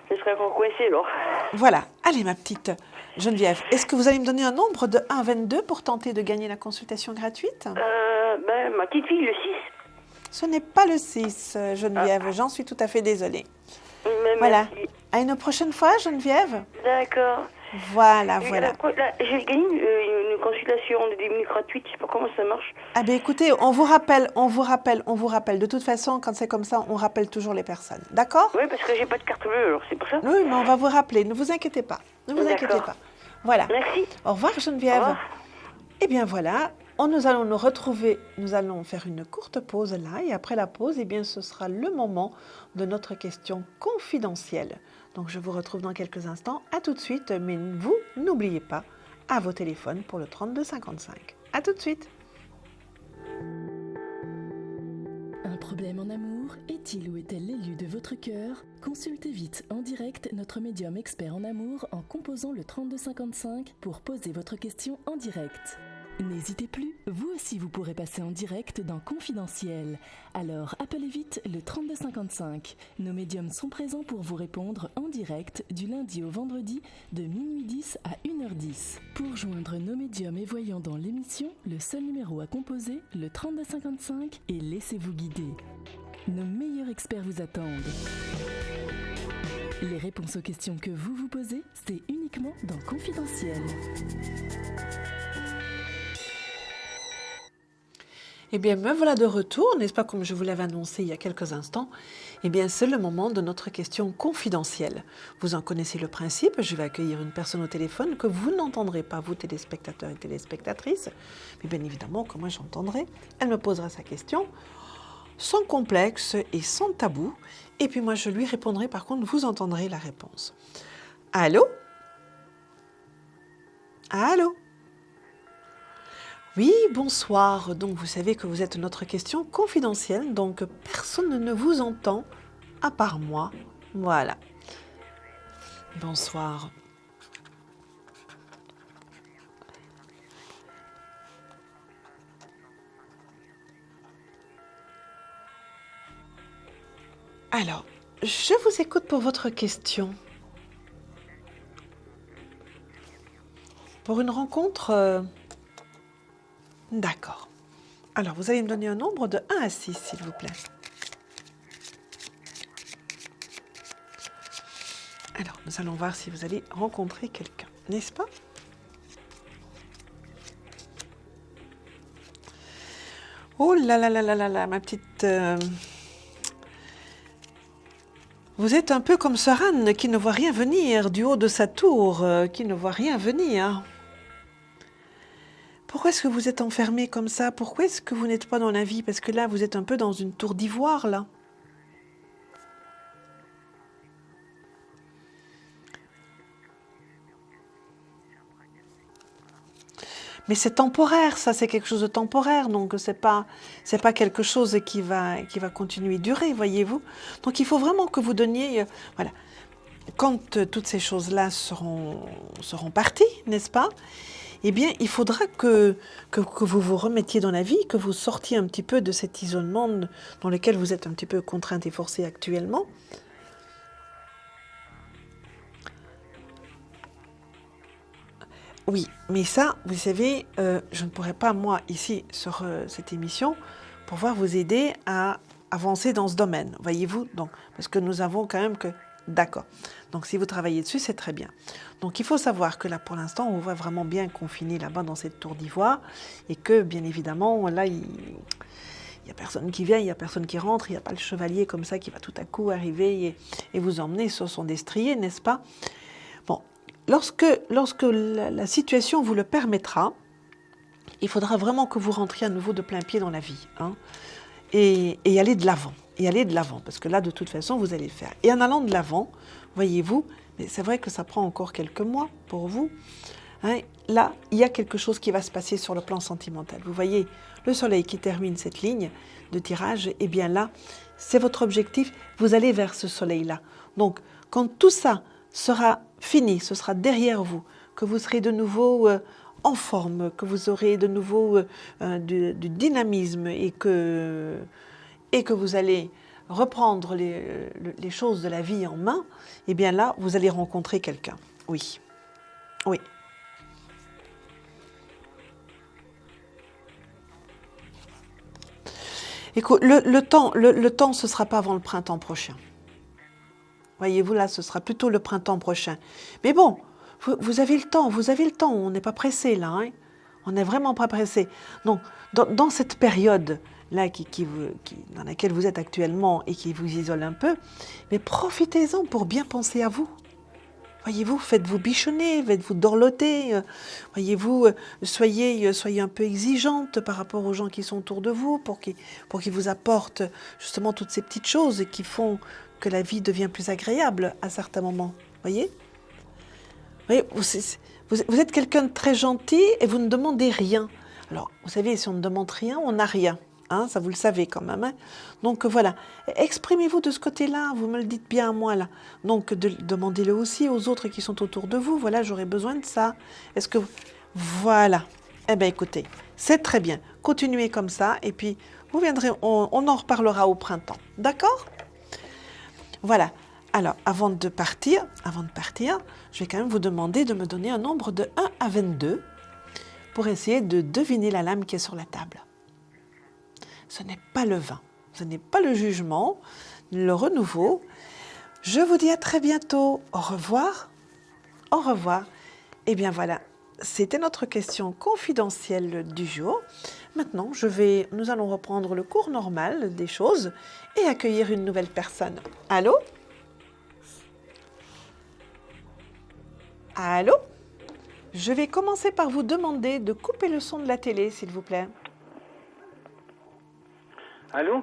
Je serai encore coincée alors. Voilà. Allez, ma petite Geneviève, est-ce que vous allez me donner un nombre de 1 à 22 pour tenter de gagner la consultation gratuite? Ma petite fille, le 6. Ce n'est pas le 6, Geneviève. J'en suis tout à fait désolée. Mais voilà. merci. À une prochaine fois, Geneviève. D'accord. Voilà. J'ai gagné une consultation de 10 minutes gratuite, je sais pas comment ça marche. Ah ben écoutez, on vous rappelle. De toute façon, quand c'est comme ça, on rappelle toujours les personnes. D'accord? Oui, parce que j'ai pas de carte bleue, alors c'est pour ça. Oui, mais on va vous rappeler. Ne vous inquiétez pas. Ne vous inquiétez pas. Voilà. Merci. Au revoir, Geneviève. Au revoir. Eh bien voilà, nous allons nous retrouver. Nous allons faire une courte pause là. Et après la pause, ce sera le moment de notre question confidentielle. Donc je vous retrouve dans quelques instants. À tout de suite, mais vous, n'oubliez pas, à vos téléphones pour le 3255. À tout de suite. Un problème en amour, est-il ou est-elle l'élu de votre cœur? Consultez vite en direct notre médium expert en amour en composant le 3255 pour poser votre question en direct. N'hésitez plus, vous aussi vous pourrez passer en direct dans Confidentiel. Alors appelez vite le 3255. Nos médiums sont présents pour vous répondre en direct du lundi au vendredi de minuit 10 à 1h10. Pour joindre nos médiums et voyants dans l'émission, le seul numéro à composer, le 3255, et laissez-vous guider. Nos meilleurs experts vous attendent. Les réponses aux questions que vous vous posez, c'est uniquement dans Confidentiel. Eh bien, me voilà de retour, n'est-ce pas, comme je vous l'avais annoncé il y a quelques instants. Eh bien, c'est le moment de notre question confidentielle. Vous en connaissez le principe, je vais accueillir une personne au téléphone que vous n'entendrez pas, vous téléspectateurs et téléspectatrices, mais bien évidemment que moi j'entendrai. Elle me posera sa question, sans complexe et sans tabou, et puis moi je lui répondrai, par contre, vous entendrez la réponse. Allô? Allô? Oui, bonsoir. Donc, vous savez que vous êtes notre question confidentielle, donc personne ne vous entend à part moi. Voilà. Bonsoir. Alors, je vous écoute pour votre question. Pour une rencontre... D'accord. Alors, vous allez me donner un nombre de 1 à 6, s'il vous plaît. Alors, nous allons voir si vous allez rencontrer quelqu'un, n'est-ce pas? Oh là là là là là là, ma petite... Vous êtes un peu comme Sir Anne qui ne voit rien venir du haut de sa tour, qui ne voit rien venir. Pourquoi est-ce que vous êtes enfermé comme ça? Pourquoi est-ce que vous n'êtes pas dans la vie? Parce que là, vous êtes un peu dans une tour d'ivoire, là. Mais c'est temporaire, ça, c'est quelque chose de temporaire, donc c'est pas quelque chose qui va continuer durer, voyez-vous. Donc il faut vraiment que vous donniez, voilà, quand toutes ces choses-là seront parties, n'est-ce pas? Eh bien, il faudra que vous vous remettiez dans la vie, que vous sortiez un petit peu de cet isolement dans lequel vous êtes un petit peu contrainte et forcée actuellement. Oui, mais ça, vous savez, je ne pourrais pas, moi, ici, sur cette émission, pouvoir vous aider à avancer dans ce domaine, voyez-vous, donc, parce que nous avons quand même que... D'accord. Donc, si vous travaillez dessus, c'est très bien. Donc, il faut savoir que là, pour l'instant, on voit vraiment bien confiné là-bas dans cette tour d'ivoire et que, bien évidemment, là, il n'y a personne qui vient, il n'y a personne qui rentre, il n'y a pas le chevalier comme ça qui va tout à coup arriver et vous emmener sur son destrier, n'est-ce pas? Bon, lorsque la situation vous le permettra, il faudra vraiment que vous rentriez à nouveau de plein pied dans la vie, hein, et aller de l'avant. Et aller de l'avant, parce que là, de toute façon, vous allez le faire. Et en allant de l'avant, voyez-vous, mais c'est vrai que ça prend encore quelques mois pour vous, hein, là, il y a quelque chose qui va se passer sur le plan sentimental. Vous voyez, le soleil qui termine cette ligne de tirage, eh bien là, c'est votre objectif, vous allez vers ce soleil-là. Donc, quand tout ça sera fini, ce sera derrière vous, que vous serez de nouveau en forme, que vous aurez de nouveau du dynamisme et que vous allez reprendre les choses de la vie en main, eh bien là, vous allez rencontrer quelqu'un. Oui. Oui. Écoute, le temps, ce ne sera pas avant le printemps prochain. Voyez-vous, là, ce sera plutôt le printemps prochain. Mais bon, vous avez le temps, on n'est pas pressé, là, hein. On n'est vraiment pas pressé. Donc, dans cette période là dans laquelle vous êtes actuellement et qui vous isole un peu, mais profitez-en pour bien penser à vous. Voyez-vous, faites-vous bichonner, faites-vous dorloter, voyez-vous, soyez un peu exigeante par rapport aux gens qui sont autour de vous pour qu'ils vous apportent justement toutes ces petites choses qui font que la vie devient plus agréable à certains moments. Voyez? Oui, vous êtes quelqu'un de très gentil et vous ne demandez rien. Alors, vous savez, si on ne demande rien, on n'a rien. Hein, ça, vous le savez quand même. Hein. Donc, voilà. Exprimez-vous de ce côté-là. Vous me le dites bien à moi, là. Donc, demandez-le aussi aux autres qui sont autour de vous. Voilà, j'aurais besoin de ça. Est-ce que... Voilà. Eh bien, écoutez, c'est très bien. Continuez comme ça. Et puis, vous viendrez, on en reparlera au printemps. D'accord? Voilà. Alors, avant de partir, je vais quand même vous demander de me donner un nombre de 1 à 22 pour essayer de deviner la lame qui est sur la table. Ce n'est pas le vin, ce n'est pas le jugement, le renouveau. Je vous dis à très bientôt. Au revoir. Au revoir. Eh bien voilà, c'était notre question confidentielle du jour. Maintenant, nous allons reprendre le cours normal des choses et accueillir une nouvelle personne. Allô? Allô? Je vais commencer par vous demander de couper le son de la télé, s'il vous plaît. Allô?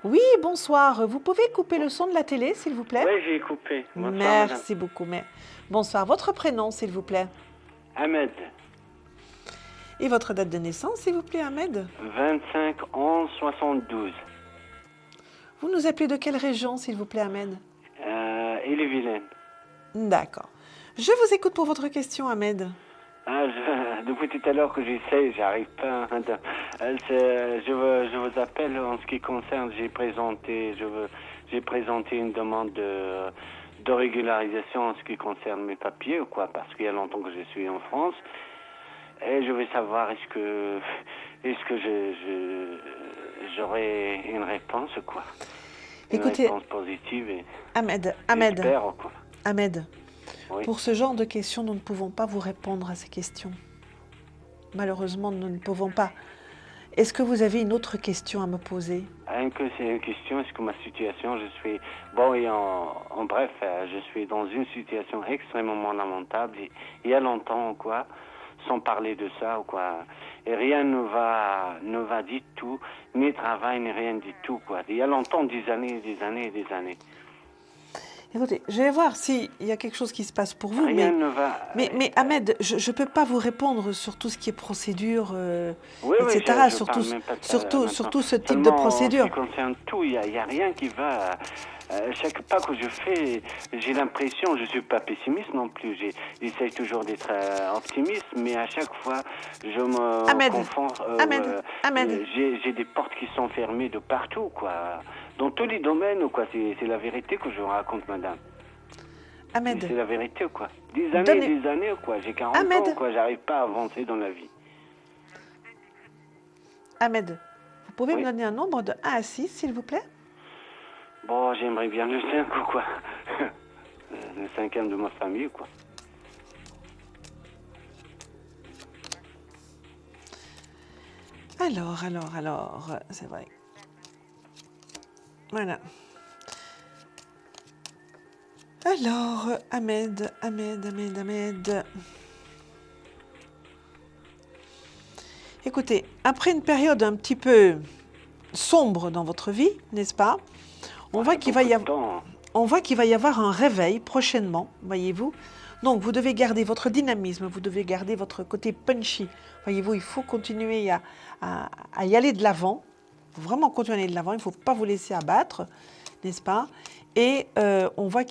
Oui, bonsoir. Vous pouvez couper le son de la télé, s'il vous plaît? Oui, j'ai coupé. Bonsoir, merci beaucoup. Bonsoir. Votre prénom, s'il vous plaît? Ahmed. Et votre date de naissance, s'il vous plaît, Ahmed? 25/11/72. Vous nous appelez de quelle région, s'il vous plaît, Ahmed? Ille-et-Vilaine. D'accord. Je vous écoute pour votre question, Ahmed. Depuis tout à l'heure que j'essaie, j'arrive pas. Je vous appelle en ce qui concerne, j'ai présenté une demande de régularisation en ce qui concerne mes papiers, quoi, parce qu'il y a longtemps que je suis en France. Et je veux savoir est-ce que j'aurai une réponse, quoi. Écoutez, une réponse positive. Et Ahmed, quoi. Ahmed. Oui. Pour ce genre de questions, nous ne pouvons pas vous répondre à ces questions. Malheureusement, nous ne pouvons pas. Est-ce que vous avez une autre question à me poser? C'est une question, est-ce que ma situation, je suis... Bon, et en bref, je suis dans une situation extrêmement lamentable, il y a longtemps, quoi, sans parler de ça, quoi. Et rien ne va du tout, ni travail, ni rien du tout, quoi. Il y a longtemps, des années. Écoutez, je vais voir s'il y a quelque chose qui se passe pour vous. Rien ne va... Mais Ahmed, je ne peux pas vous répondre sur tout ce qui est procédure, etc. Oui, surtout ce type de procédure. En ce qui concerne tout, il n'y a rien qui va... chaque pas que je fais, j'ai l'impression, je ne suis pas pessimiste non plus, j'essaie toujours d'être optimiste, mais à chaque fois, je me confonds. Ahmed. J'ai des portes qui sont fermées de partout, quoi. Dans tous les domaines, quoi. C'est la vérité que je raconte, madame. Ahmed. C'est la vérité, quoi. Des années, quoi. J'ai 40 ans, quoi. J'arrive pas à avancer dans la vie. Ahmed, vous pouvez me donner un nombre de 1 à 6, s'il vous plaît? Bon, j'aimerais bien le 5 ou quoi. Le 5e de ma famille, quoi. Alors, c'est vrai. Voilà. Alors, Ahmed. Écoutez, après une période un petit peu sombre dans votre vie, n'est-ce pas? On voit qu'il va y avoir un réveil prochainement, voyez-vous. Donc, vous devez garder votre dynamisme, vous devez garder votre côté punchy. Voyez-vous, il faut continuer à y aller de l'avant. Il faut vraiment continuer à aller de l'avant, il ne faut pas vous laisser abattre, n'est-ce pas? Et on voit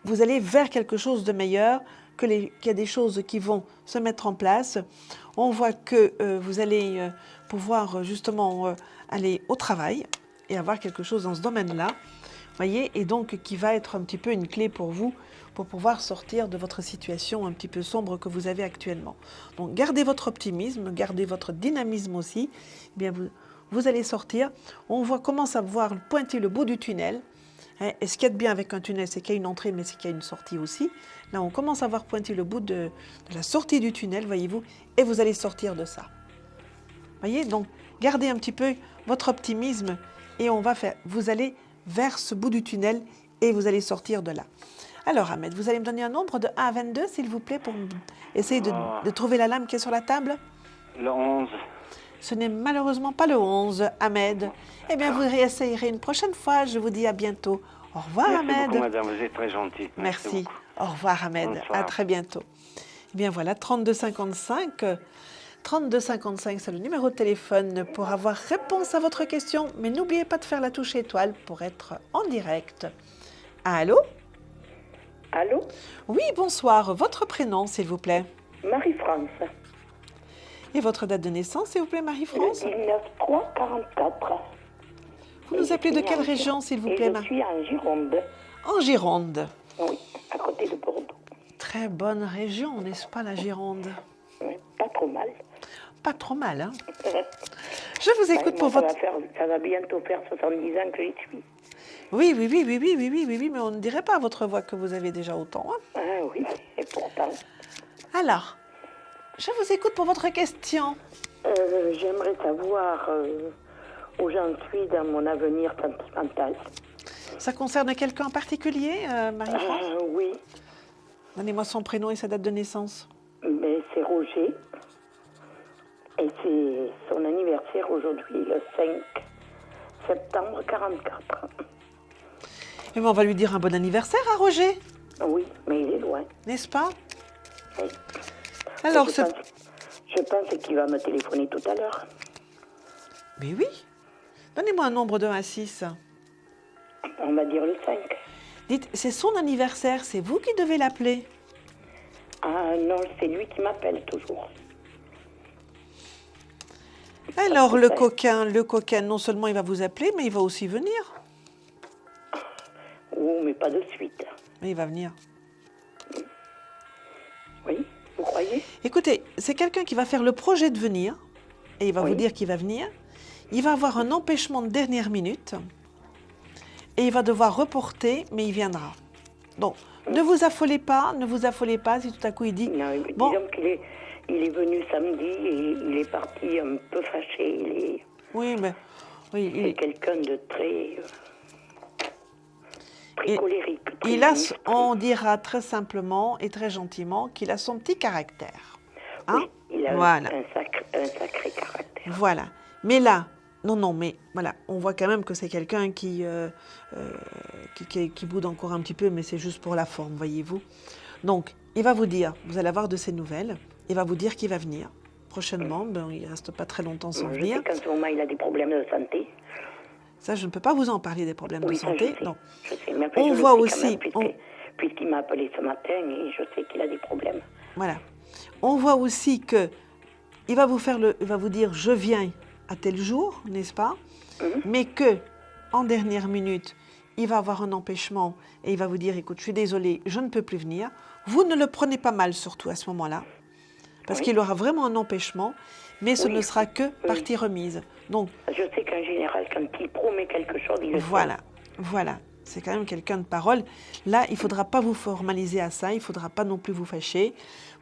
vous allez vers quelque chose de meilleur, qu'il y a des choses qui vont se mettre en place. On voit que vous allez pouvoir justement aller au travail et avoir quelque chose dans ce domaine-là, voyez, et donc qui va être un petit peu une clé pour vous, pour pouvoir sortir de votre situation un petit peu sombre que vous avez actuellement. Donc gardez votre optimisme, gardez votre dynamisme aussi, eh bien vous allez sortir. On commence à voir pointer le bout du tunnel. Et ce qu'il y a de bien avec un tunnel, c'est qu'il y a une entrée, mais c'est qu'il y a une sortie aussi. Là, on commence à voir pointer le bout de la sortie du tunnel, voyez-vous, et vous allez sortir de ça. Voyez, donc gardez un petit peu votre optimisme et vous allez vers ce bout du tunnel et vous allez sortir de là. Alors, Ahmed, vous allez me donner un nombre de 1 à 22, s'il vous plaît, pour essayer de trouver la lame qui est sur la table? Le 11. Ce n'est malheureusement pas le 11, Ahmed. Eh bien, vous réessayerez une prochaine fois. Je vous dis à bientôt. Au revoir, Merci Ahmed. beaucoup, madame, vous êtes très gentille. Merci. beaucoup. Au revoir, Ahmed. Bonsoir. À très bientôt. Eh bien, voilà, 3255. 3255, c'est le numéro de téléphone pour avoir réponse à votre question. Mais n'oubliez pas de faire la touche étoile pour être en direct. Allô? Allô? Oui, bonsoir. Votre prénom, s'il vous plaît? Marie-France. Et votre date de naissance, s'il vous plaît, Marie-France? 19-3-44. Vous nous appelez de quelle région, s'il vous plaît, Je suis en Gironde. En Gironde. Oui, à côté de Bordeaux. Très bonne région, n'est-ce pas, la Gironde? Oui, pas trop mal. Pas trop mal, hein? Je vous écoute pour moi, votre... ça va bientôt faire 70 ans que j'y suis. Oui, mais on ne dirait pas à votre voix que vous avez déjà autant, hein? Ah oui, et pourtant. Alors, je vous écoute pour votre question. J'aimerais savoir où j'en suis dans mon avenir sentimental. Ça concerne quelqu'un en particulier, Marie-France? Oui, Donnez-moi son prénom et sa date de naissance. mais c'est Roger. Et c'est son anniversaire aujourd'hui, le 5 septembre 44. Et bien, on va lui dire un bon anniversaire à Roger, Oui, mais il est loin. n'est-ce pas? Oui. Alors, Je pense qu'il va me téléphoner tout à l'heure. Mais oui. Donnez-moi un nombre de 1 à 6. On va dire le 5. Dites, c'est son anniversaire, c'est vous qui devez l'appeler. Ah non, c'est lui qui m'appelle toujours. Alors, le coquin, non seulement il va vous appeler, mais il va aussi venir. Oh, mais pas de suite. Mais il va venir. Oui, vous croyez? Écoutez, c'est quelqu'un qui va faire le projet de venir, et il va Oui. vous dire qu'il va venir. Il va avoir un empêchement de dernière minute, et il va devoir reporter, mais il viendra. Donc, ne vous affolez pas si tout à coup il dit... Non, bon, disons qu'il est venu samedi et il est parti un peu fâché. oui, mais... Oui, C'est quelqu'un de très colérique. très il a, ministre. on dira très simplement et très gentiment qu'il a son petit caractère. Hein? Oui, il a Voilà. un sacré caractère. Voilà. Mais là, mais voilà, on voit quand même que c'est quelqu'un qui boude encore un petit peu, mais c'est juste pour la forme, voyez-vous. Donc, il va vous dire, vous allez avoir de ses nouvelles, il va vous dire qu'il va venir prochainement, il ne reste pas très longtemps sans Je venir. sais qu'en ce moment, il a des problèmes de santé. Ça, je ne peux pas vous en parler des problèmes de santé. Non. Je sais, mais après, On je le voit sais quand aussi... même, puisqu'il m'a appelé ce matin et je sais qu'il a des problèmes. Voilà. On voit aussi que il va vous dire je viens à tel jour, n'est-ce pas? Mais que en dernière minute, il va avoir un empêchement et il va vous dire écoute, je suis désolé, je ne peux plus venir. Vous ne le prenez pas mal surtout à ce moment-là, parce qu'il aura vraiment un empêchement, mais ce ne sera que partie remise. Donc je sais qu'en général, quand il promet quelque chose, il le fait. Voilà. C'est quand même quelqu'un de parole. Là, il ne faudra pas vous formaliser à ça, il ne faudra pas non plus vous fâcher,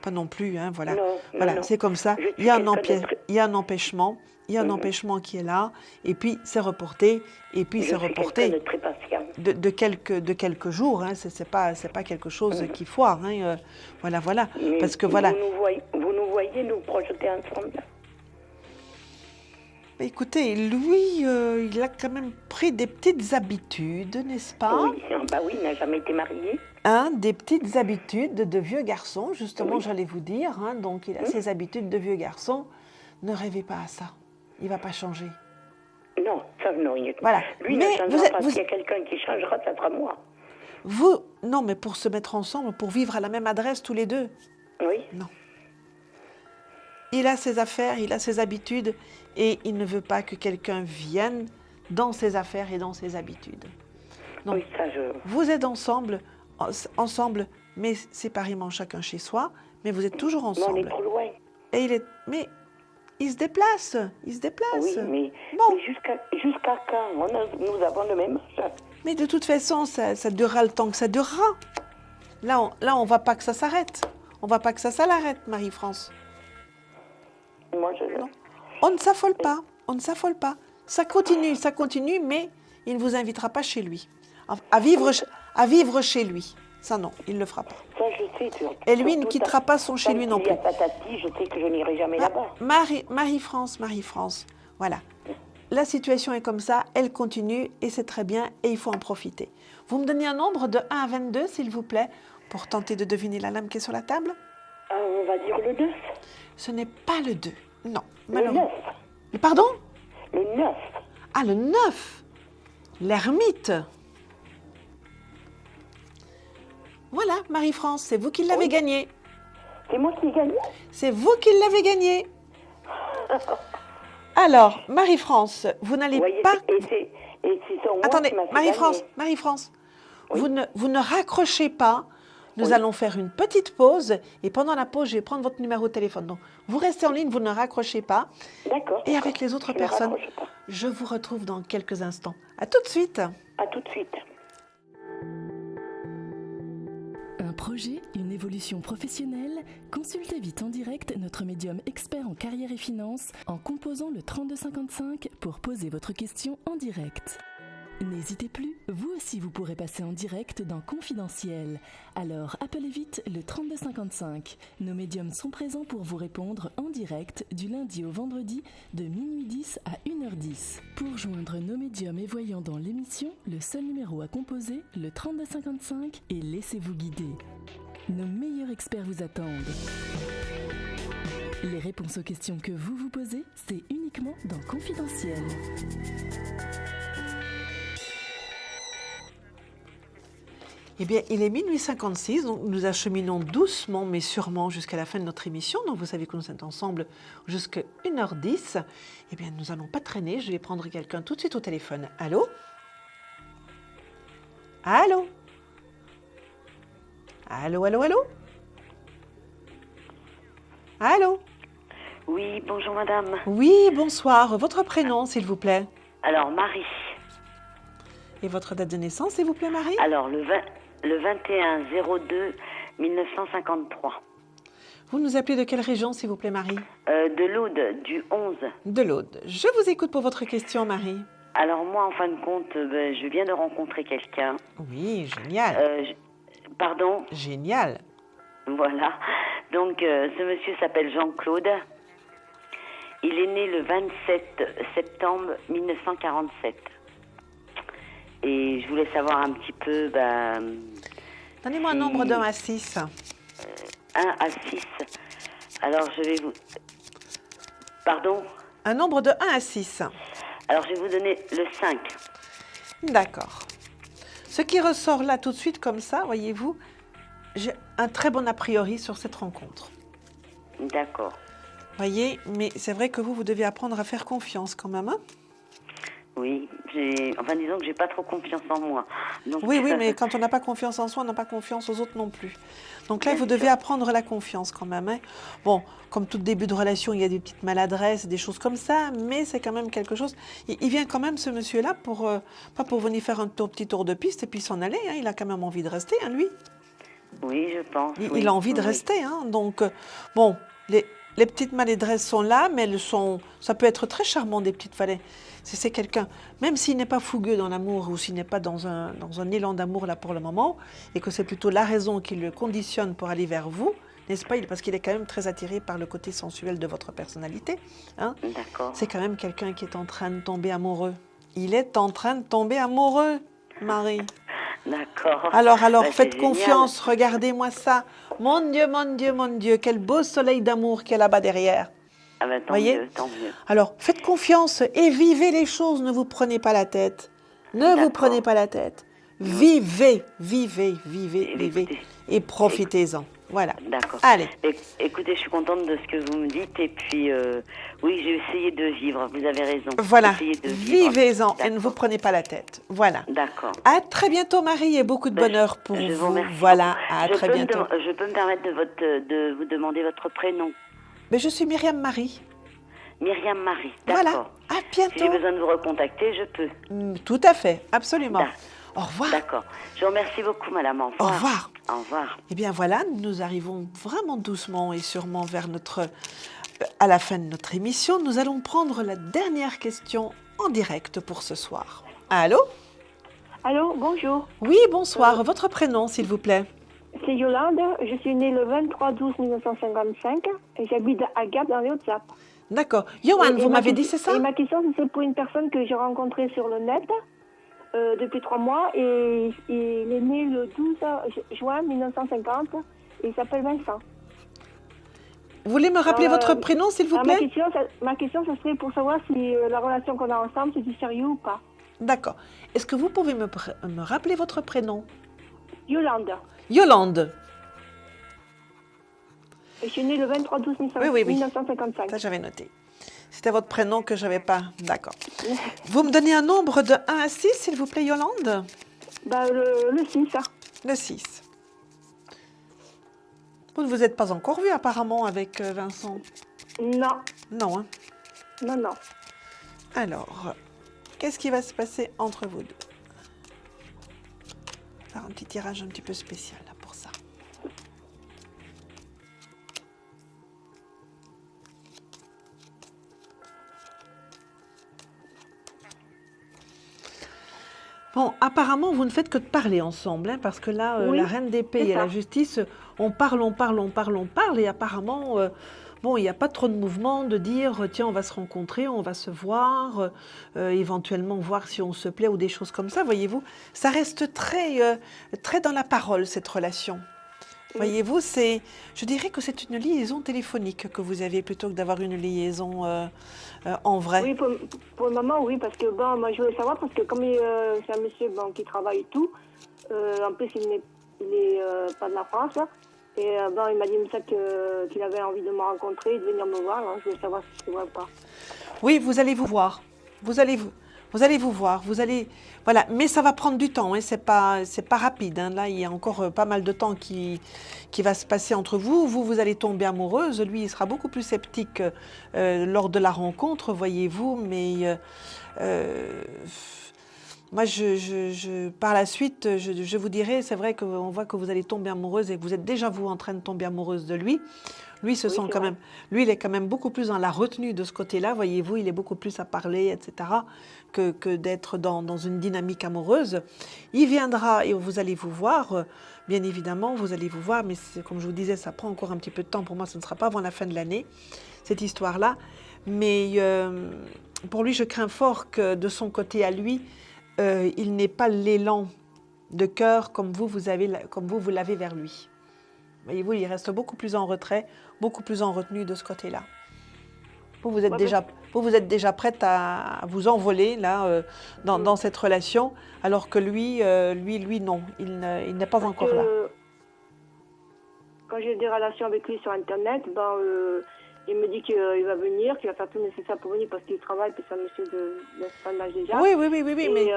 pas non plus, hein, voilà. Non. C'est comme ça. Il y a un empêchement, qui est là, et puis c'est reporté, de très patient. de quelques jours. Hein, c'est pas quelque chose qui foire. Hein, voilà. Mais parce que voilà. Vous nous voyez nous projeter ensemble. Écoutez, lui, il a quand même pris des petites habitudes, n'est-ce pas? Oui, il n'a jamais été marié. Des petites habitudes de vieux garçon, justement, j'allais vous dire. Hein, donc, il a ses habitudes de vieux garçon. Ne rêvez pas à ça. Il ne va pas changer. Non, ça, non. Voilà. Lui, Mais ne changera pas. S'il y a quelqu'un qui changera, ça sera moi. Non, mais pour se mettre ensemble, pour vivre à la même adresse tous les deux. Oui. Non. Il a ses affaires, il a ses habitudes, et il ne veut pas que quelqu'un vienne dans ses affaires et dans ses habitudes. Donc, oui, ça, vous êtes ensemble, mais séparément chacun chez soi, mais vous êtes toujours ensemble. Non, on est trop loin. Mais il se déplace, Oui, mais jusqu'à quand nous avons le même âge. Mais de toute façon, ça durera le temps que ça durera. Là, on ne va pas que ça s'arrête. On ne va pas que ça l'arrête, Marie-France. Moi, non. On ne s'affole pas. Ça continue, mais il ne vous invitera pas chez lui. À vivre chez lui. Ça non, il ne le fera pas. Ça, je sais. Et lui, il ne quittera pas son chez lui non plus. Il y a patati, je sais que je n'irai jamais là-bas. Marie-France, voilà. La situation est comme ça, elle continue et c'est très bien et il faut en profiter. Vous me donnez un nombre de 1 à 22, s'il vous plaît, pour tenter de deviner la lame qui est sur la table? On va dire le 9. Ce n'est pas le 2, non. Le 9. Pardon? Le 9. Ah, le 9. L'ermite. Voilà, Marie-France, c'est vous qui l'avez gagné. C'est moi qui ai gagné? C'est vous qui l'avez gagné. Alors, Marie-France, vous n'allez pas... Et c'est sur moi Attendez, qui m'a fait Marie-France, Oui. vous ne raccrochez pas. Nous allons faire une petite pause et pendant la pause, je vais prendre votre numéro de téléphone. Donc, vous restez en ligne, vous ne raccrochez pas. D'accord. Et avec les autres personnes, je vous retrouve dans quelques instants. À tout de suite. À tout de suite. Un projet, une évolution professionnelle? Consultez vite en direct notre médium expert en carrière et finance en composant le 3255 pour poser votre question en direct. N'hésitez plus, vous aussi vous pourrez passer en direct dans Confidentiel. Alors appelez vite le 3255. Nos médiums sont présents pour vous répondre en direct du lundi au vendredi de minuit 10 à 1h10. Pour joindre nos médiums et voyants dans l'émission, le seul numéro à composer, le 3255 et laissez-vous guider. Nos meilleurs experts vous attendent. Les réponses aux questions que vous vous posez, c'est uniquement dans Confidentiel. Eh bien, il est minuit 56, donc nous acheminons doucement mais sûrement jusqu'à la fin de notre émission. Donc, vous savez que nous sommes ensemble jusqu'à 1h10. Eh bien, nous n'allons pas traîner. Je vais prendre quelqu'un tout de suite au téléphone. Allô? Allô? Allô, allô, allô? Allô? Oui, bonjour madame. Oui, bonsoir. Votre prénom, s'il vous plaît? Alors, Marie. Et votre date de naissance, s'il vous plaît, Marie? Alors, le 21-02-1953. Vous nous appelez de quelle région, s'il vous plaît, Marie? De l'Aude, du 11. De l'Aude. Je vous écoute pour votre question, Marie. Alors, moi, en fin de compte, je viens de rencontrer quelqu'un. Oui, génial. Pardon? Génial. Voilà. Donc, ce monsieur s'appelle Jean-Claude. Il est né le 27 septembre 1947. Et je voulais savoir un petit peu... Donnez-moi un nombre de 1 à 6. 1 à 6. Alors, je vais vous... Pardon? Un nombre de 1 à 6. Alors, je vais vous donner le 5. D'accord. Ce qui ressort là tout de suite comme ça, voyez-vous, j'ai un très bon a priori sur cette rencontre. D'accord. Voyez, mais c'est vrai que vous devez apprendre à faire confiance quand même, hein? Oui, disons que j'ai pas trop confiance en moi. Donc, oui, mais quand on n'a pas confiance en soi, on n'a pas confiance aux autres non plus. Donc là, vous devez apprendre la confiance quand même, hein? Bon, comme tout début de relation, il y a des petites maladresses, des choses comme ça, mais c'est quand même quelque chose. Il vient quand même, ce monsieur-là, pas pour venir faire un petit tour de piste et puis s'en aller, hein? Il a quand même envie de rester, hein, lui? Oui, je pense. Il a envie de rester, hein? Donc, bon, les petites maladresses sont là, mais ça peut être très charmant, des petites falaises. Si c'est quelqu'un, même s'il n'est pas fougueux dans l'amour ou s'il n'est pas dans un élan d'amour là pour le moment, et que c'est plutôt la raison qui le conditionne pour aller vers vous, n'est-ce pas? Parce qu'il est quand même très attiré par le côté sensuel de votre personnalité. Hein? D'accord. C'est quand même quelqu'un qui est en train de tomber amoureux. Il est en train de tomber amoureux, Marie. D'accord. Alors, faites confiance, regardez-moi ça. Mon Dieu, quel beau soleil d'amour qu'il y a là-bas derrière. Ah ben, tant mieux. Alors, faites confiance et vivez les choses, ne vous prenez pas la tête. Ne vous prenez pas la tête. Vivez et profitez-en. Voilà. D'accord. Allez. Écoutez, je suis contente de ce que vous me dites et puis, oui, j'ai essayé de vivre, vous avez raison. Voilà, vivez-en et ne vous prenez pas la tête. Voilà. D'accord. À très bientôt, Marie, et beaucoup de bonheur pour vous. Vous remercie. Voilà, à très bientôt. Je peux me permettre de vous demander votre prénom? Mais je suis Myriam Marie. Myriam Marie, d'accord. Voilà, à bientôt. Si j'ai besoin de vous recontacter, je peux. Tout à fait, absolument. Au revoir. D'accord. Je vous remercie beaucoup, madame. Au revoir. Au revoir. Au revoir. Eh bien voilà, nous arrivons vraiment doucement et sûrement vers à la fin de notre émission. Nous allons prendre la dernière question en direct pour ce soir. Allô? Allô, bonjour. Oui, bonsoir. Votre prénom, s'il vous plaît? C'est Yolande, je suis née le 23/12/1955 et j'habite à Gap dans les Hautes-Alpes. D'accord. Johan, vous m'avez dit, c'est ça? Et ma question, c'est pour une personne que j'ai rencontrée sur le net depuis 3 mois et il est né le 12 juin 1950 et il s'appelle Vincent. Vous voulez me rappeler votre prénom, s'il vous plaît? Ma question, ce serait pour savoir si la relation qu'on a ensemble, c'est du sérieux ou pas. D'accord. Est-ce que vous pouvez me rappeler votre prénom? Yolande. Yolande. Et je suis née le 23/12/1955. Ça, j'avais noté. C'était votre prénom que je n'avais pas. D'accord. Vous me donnez un nombre de 1 à 6, s'il vous plaît, Yolande? Le 6. Le 6. Vous ne vous êtes pas encore vu, apparemment, avec Vincent? Non. Non, hein? Non, non. Alors, qu'est-ce qui va se passer entre vous deux? Faire un petit tirage un petit peu spécial, là, pour ça. Bon, apparemment, vous ne faites que de parler ensemble, hein, parce que là, Oui, la reine d'épée et la justice, on parle, et apparemment, bon, il n'y a pas trop de mouvement de dire, tiens, on va se rencontrer, on va se voir, éventuellement voir si on se plaît ou des choses comme ça, voyez-vous. Ça reste très, très dans la parole, cette relation. Voyez-vous, je dirais que c'est une liaison téléphonique que vous avez plutôt que d'avoir une liaison en vrai. Oui, pour le moment, oui, parce que bon, moi je voulais savoir, parce que comme c'est un monsieur qui travaille et tout, en plus il n'est pas de la France, là, et il m'a dit ça qu'il avait envie de me rencontrer et de venir me voir, alors je voulais savoir si c'est vrai ou pas. Oui, vous allez vous voir. Vous allez vous voir. Voilà, mais ça va prendre du temps. Hein, c'est pas rapide. Hein. Là, il y a encore pas mal de temps qui va se passer entre vous. Vous allez tomber amoureuse. Lui, il sera beaucoup plus sceptique lors de la rencontre, voyez-vous. Mais moi, par la suite, je vous dirai, c'est vrai qu'on voit que vous allez tomber amoureuse et que vous êtes déjà vous en train de tomber amoureuse de lui. Lui, il est quand même beaucoup plus dans la retenue de ce côté-là, voyez-vous, il est beaucoup plus à parler, etc., que d'être dans une dynamique amoureuse. Il viendra et vous allez vous voir, bien évidemment, vous allez vous voir, mais comme je vous disais, ça prend encore un petit peu de temps. Pour moi, ce ne sera pas avant la fin de l'année, cette histoire-là. Mais pour lui, je crains fort que de son côté à lui, il n'ait pas l'élan de cœur comme vous l'avez vers lui. Voyez-vous, il reste beaucoup plus en retrait, beaucoup plus en retenue de ce côté-là. Vous êtes déjà prête à vous envoler là, dans cette relation, alors que lui, non, il n'est pas encore là. Quand j'ai des relations avec lui sur Internet, il me dit qu'il va venir, qu'il va faire tout le nécessaire pour venir parce qu'il travaille, puis c'est un monsieur de son âge déjà. Oui, et, mais...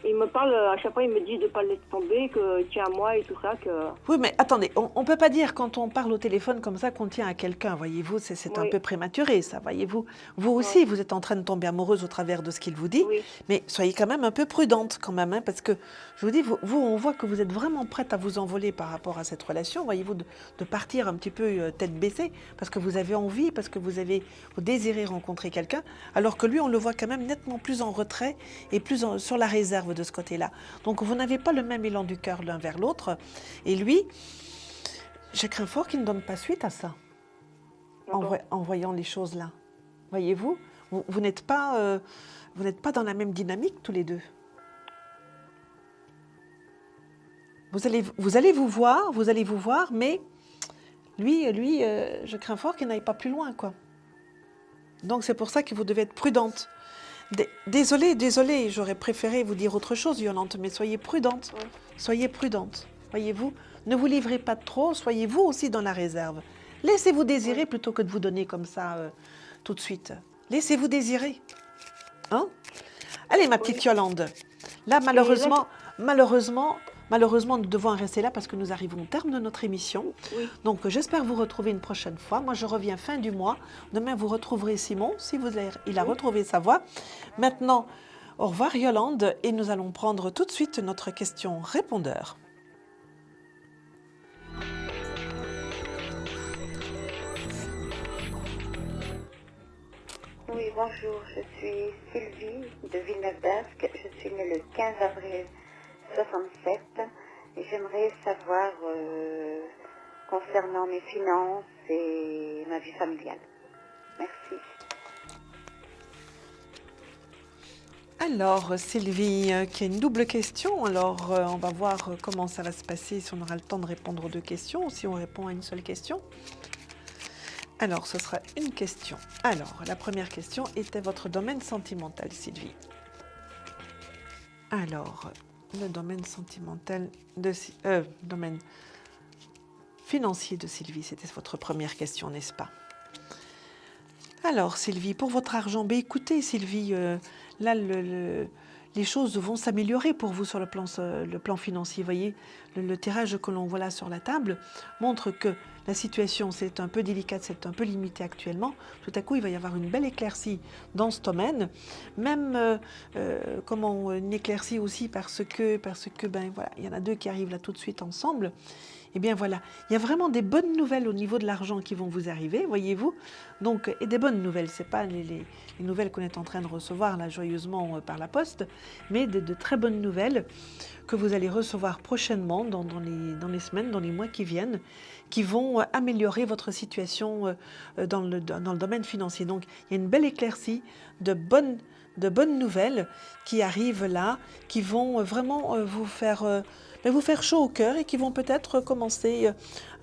il me parle, à chaque fois, il me dit de ne pas le laisser tomber, qu'il tient à moi et tout ça. Oui, mais attendez, on ne peut pas dire quand on parle au téléphone comme ça qu'on tient à quelqu'un, voyez-vous, c'est un peu prématuré, ça, voyez-vous. Vous aussi, vous êtes en train de tomber amoureuse au travers de ce qu'il vous dit, mais soyez quand même un peu prudente quand même, hein, parce que, je vous dis, vous, on voit que vous êtes vraiment prête à vous envoler par rapport à cette relation, voyez-vous, de partir un petit peu tête baissée, parce que vous avez envie, parce que vous désirez rencontrer quelqu'un, alors que lui, on le voit quand même nettement plus en retrait et plus sur la réserve de ce côté-là. Donc, vous n'avez pas le même élan du cœur l'un vers l'autre. Et lui, je crains fort qu'il ne donne pas suite à ça, en voyant les choses là. Voyez-vous, vous n'êtes pas dans la même dynamique tous les deux. Vous allez vous voir, mais lui, je crains fort qu'il n'aille pas plus loin, quoi. Donc, c'est pour ça que vous devez être prudente. Désolée, j'aurais préféré vous dire autre chose, Yolande, mais soyez prudente. Oui. Soyez prudente, voyez-vous. Ne vous livrez pas trop, soyez vous aussi dans la réserve. Laissez-vous désirer plutôt que de vous donner comme ça tout de suite. Laissez-vous désirer. Hein? Allez, ma petite Yolande. Là, Malheureusement, nous devons en rester là parce que nous arrivons au terme de notre émission. Oui. Donc, j'espère vous retrouver une prochaine fois. Moi, je reviens fin du mois. Demain, vous retrouverez Simon, si il a retrouvé sa voix. Maintenant, au revoir Yolande, et nous allons prendre tout de suite notre question répondeur. Oui, bonjour, je suis Sylvie de Villeneuve-d'Ascq. Je suis née le 15 avril 67 Et j'aimerais savoir concernant mes finances et ma vie familiale. Merci. Alors, Sylvie, qui a une double question. Alors, on va voir comment ça va se passer, si on aura le temps de répondre aux deux questions ou si on répond à une seule question. Alors, ce sera une question. Alors, la première question était votre domaine sentimental, Sylvie. Alors, le domaine sentimental domaine financier de Sylvie, c'était votre première question, n'est-ce pas? Alors, Sylvie, pour votre argent, écoutez, Sylvie, là, les choses vont s'améliorer pour vous sur le plan financier. Vous voyez, le tirage que l'on voit là sur la table montre que la situation, c'est un peu délicate, c'est un peu limité actuellement. Tout à coup, il va y avoir une belle éclaircie dans ce domaine. Même, une éclaircie aussi parce que voilà, il y en a deux qui arrivent là tout de suite ensemble. Eh bien voilà, il y a vraiment des bonnes nouvelles au niveau de l'argent qui vont vous arriver, voyez-vous. Donc, et des bonnes nouvelles, ce n'est pas les nouvelles qu'on est en train de recevoir là joyeusement par la poste, mais de très bonnes nouvelles que vous allez recevoir prochainement dans les semaines, dans les mois qui viennent, qui vont améliorer votre situation dans le domaine financier. Donc, il y a une belle éclaircie de bonnes nouvelles qui arrivent là, qui vont vraiment vous faire chaud au cœur et qui vont peut-être commencer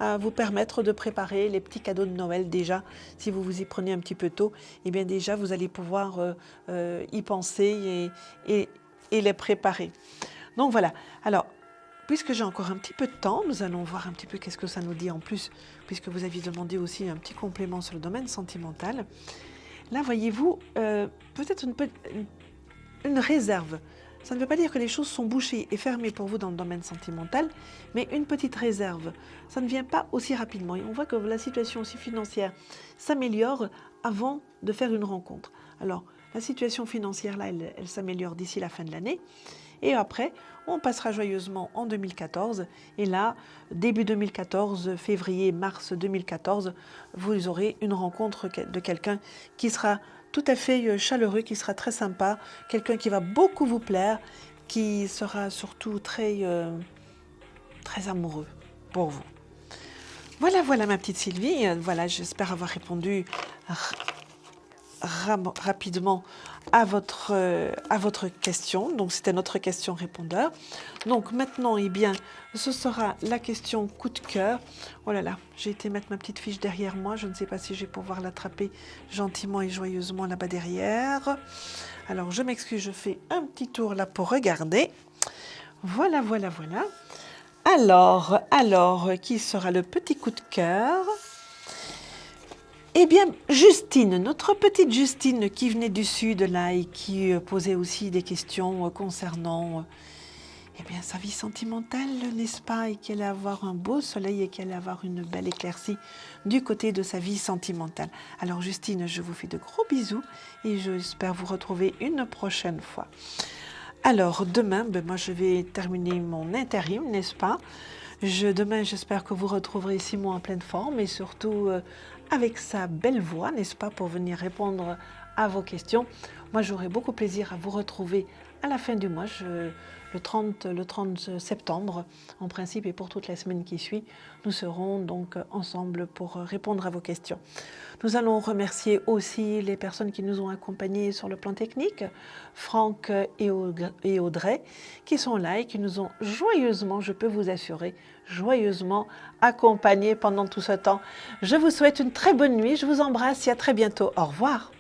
à vous permettre de préparer les petits cadeaux de Noël déjà. Si vous vous y prenez un petit peu tôt, eh bien déjà vous allez pouvoir y penser et les préparer. Donc voilà. Alors, puisque j'ai encore un petit peu de temps, nous allons voir un petit peu qu'est-ce que ça nous dit en plus, puisque vous aviez demandé aussi un petit complément sur le domaine sentimental. Là, voyez-vous, peut-être une réserve. Ça ne veut pas dire que les choses sont bouchées et fermées pour vous dans le domaine sentimental, mais une petite réserve. Ça ne vient pas aussi rapidement. Et on voit que la situation aussi financière s'améliore avant de faire une rencontre. Alors, la situation financière, là, elle s'améliore d'ici la fin de l'année. Et après, on passera joyeusement en 2014. Et là, début 2014, février, mars 2014, vous aurez une rencontre de quelqu'un qui sera tout à fait chaleureux, qui sera très sympa, quelqu'un qui va beaucoup vous plaire, qui sera surtout très amoureux pour vous. Voilà ma petite Sylvie. Voilà, j'espère avoir répondu rapidement à votre question. Donc, c'était notre question répondeur. Donc, maintenant, eh bien, ce sera la question coup de cœur. Oh là là, j'ai été mettre ma petite fiche derrière moi. Je ne sais pas si je vais pouvoir l'attraper gentiment et joyeusement là-bas derrière. Alors, je m'excuse, je fais un petit tour là pour regarder. Voilà. Alors, qui sera le petit coup de cœur ? Eh bien, Justine, notre petite Justine qui venait du sud là et qui posait aussi des questions concernant sa vie sentimentale, n'est-ce pas, et qu'elle allait avoir un beau soleil et qu'elle allait avoir une belle éclaircie du côté de sa vie sentimentale. Alors Justine, je vous fais de gros bisous et j'espère vous retrouver une prochaine fois. Alors demain, moi je vais terminer mon intérim, n'est-ce pas ? Demain, j'espère que vous retrouverez Simon en pleine forme et surtout avec sa belle voix, n'est-ce pas, pour venir répondre à vos questions. Moi, j'aurai beaucoup plaisir à vous retrouver à la fin du mois, le 30 septembre, en principe, et pour toute la semaine qui suit. Nous serons donc ensemble pour répondre à vos questions. Nous allons remercier aussi les personnes qui nous ont accompagnés sur le plan technique, Franck et Audrey, qui sont là et qui nous ont joyeusement, je peux vous assurer, joyeusement accompagnés pendant tout ce temps. Je vous souhaite une très bonne nuit, je vous embrasse et à très bientôt. Au revoir.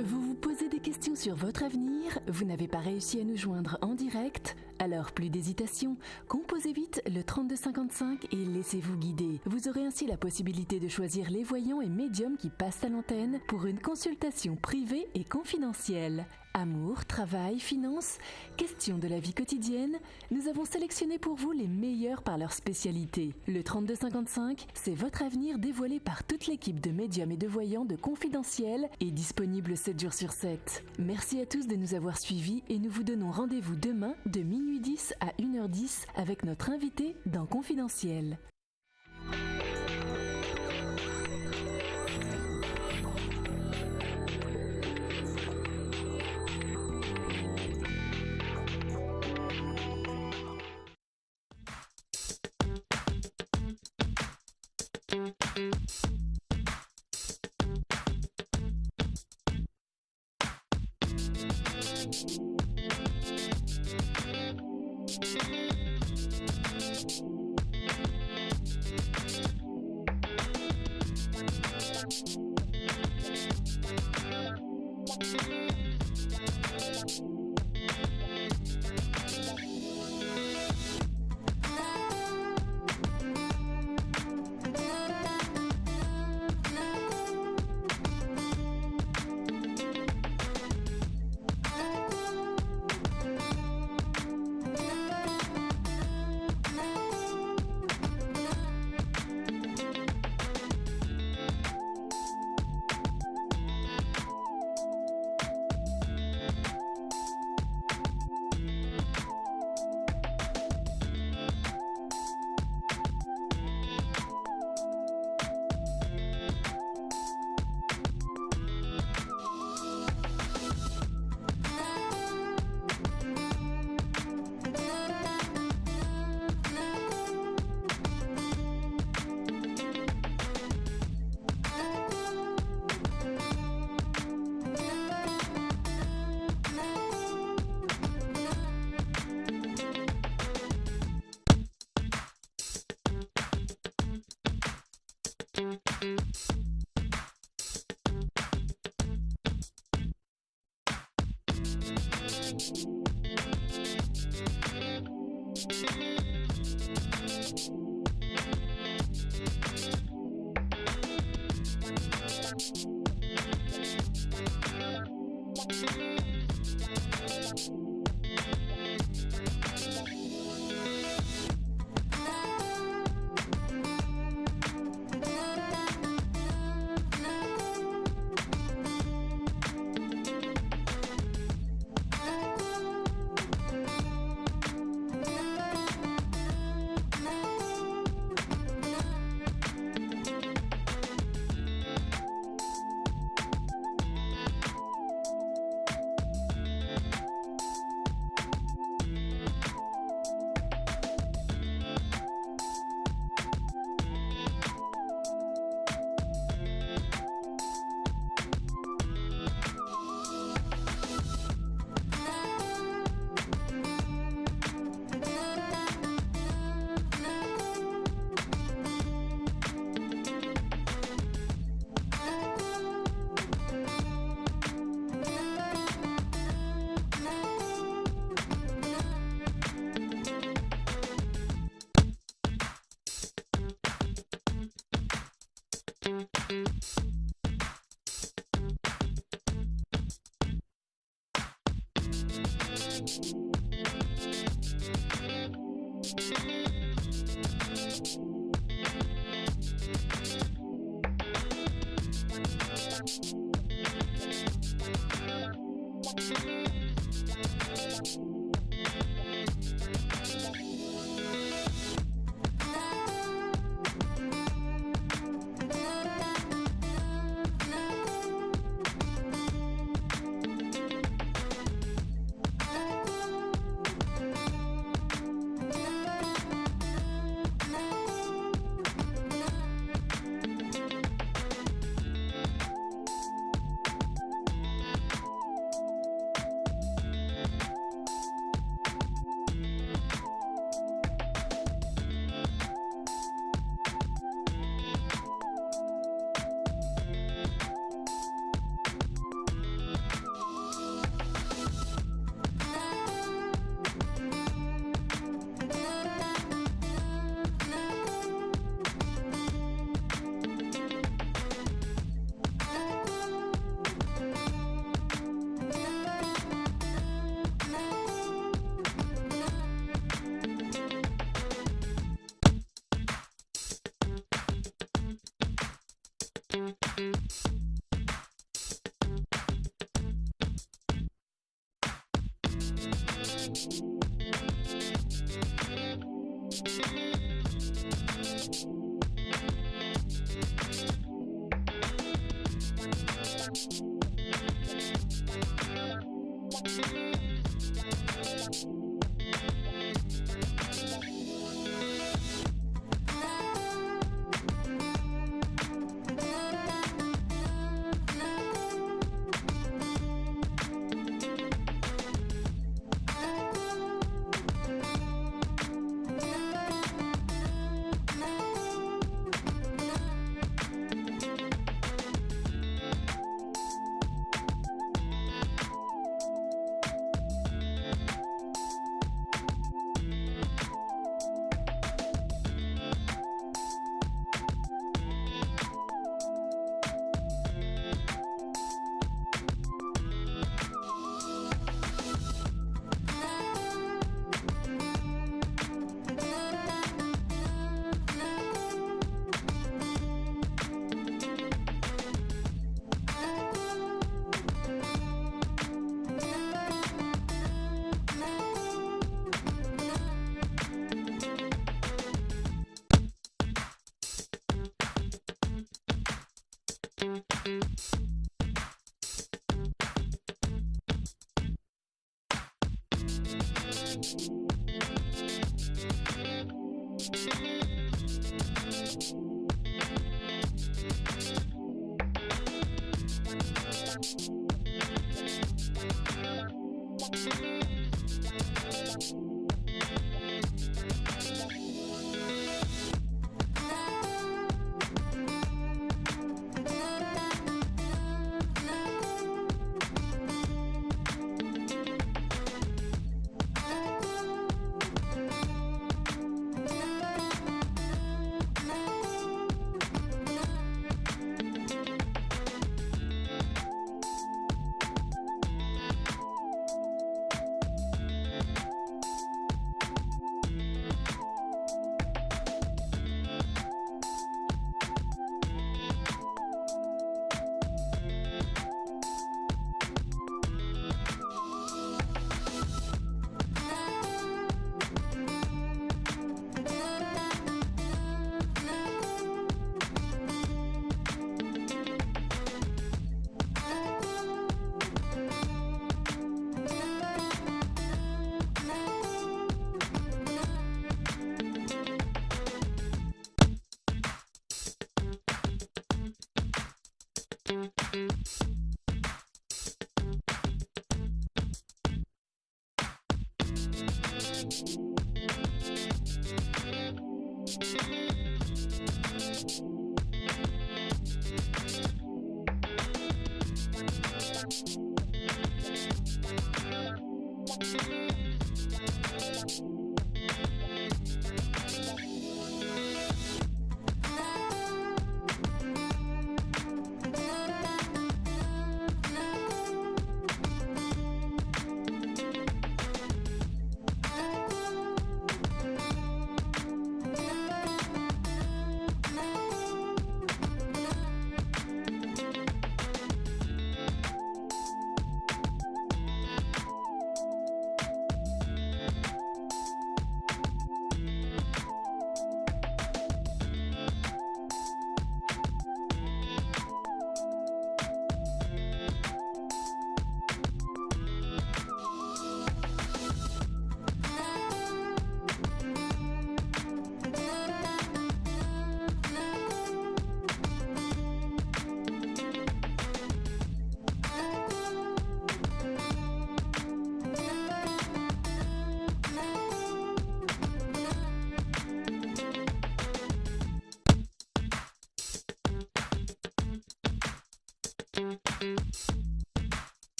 Vous vous posez des questions sur votre avenir? Vous n'avez pas réussi à nous joindre en direct? Alors plus d'hésitation, composez vite le 3255 et laissez-vous guider. Vous aurez ainsi la possibilité de choisir les voyants et médiums qui passent à l'antenne pour une consultation privée et confidentielle. Amour, travail, finances, questions de la vie quotidienne, nous avons sélectionné pour vous les meilleurs par leur spécialité. Le 3255, c'est votre avenir dévoilé par toute l'équipe de médiums et de voyants de Confidentiel et disponible 7 jours sur 7. Merci à tous de nous avoir suivis et nous vous donnons rendez-vous demain de minuit 10 à 1h10 avec notre invité dans Confidentiel.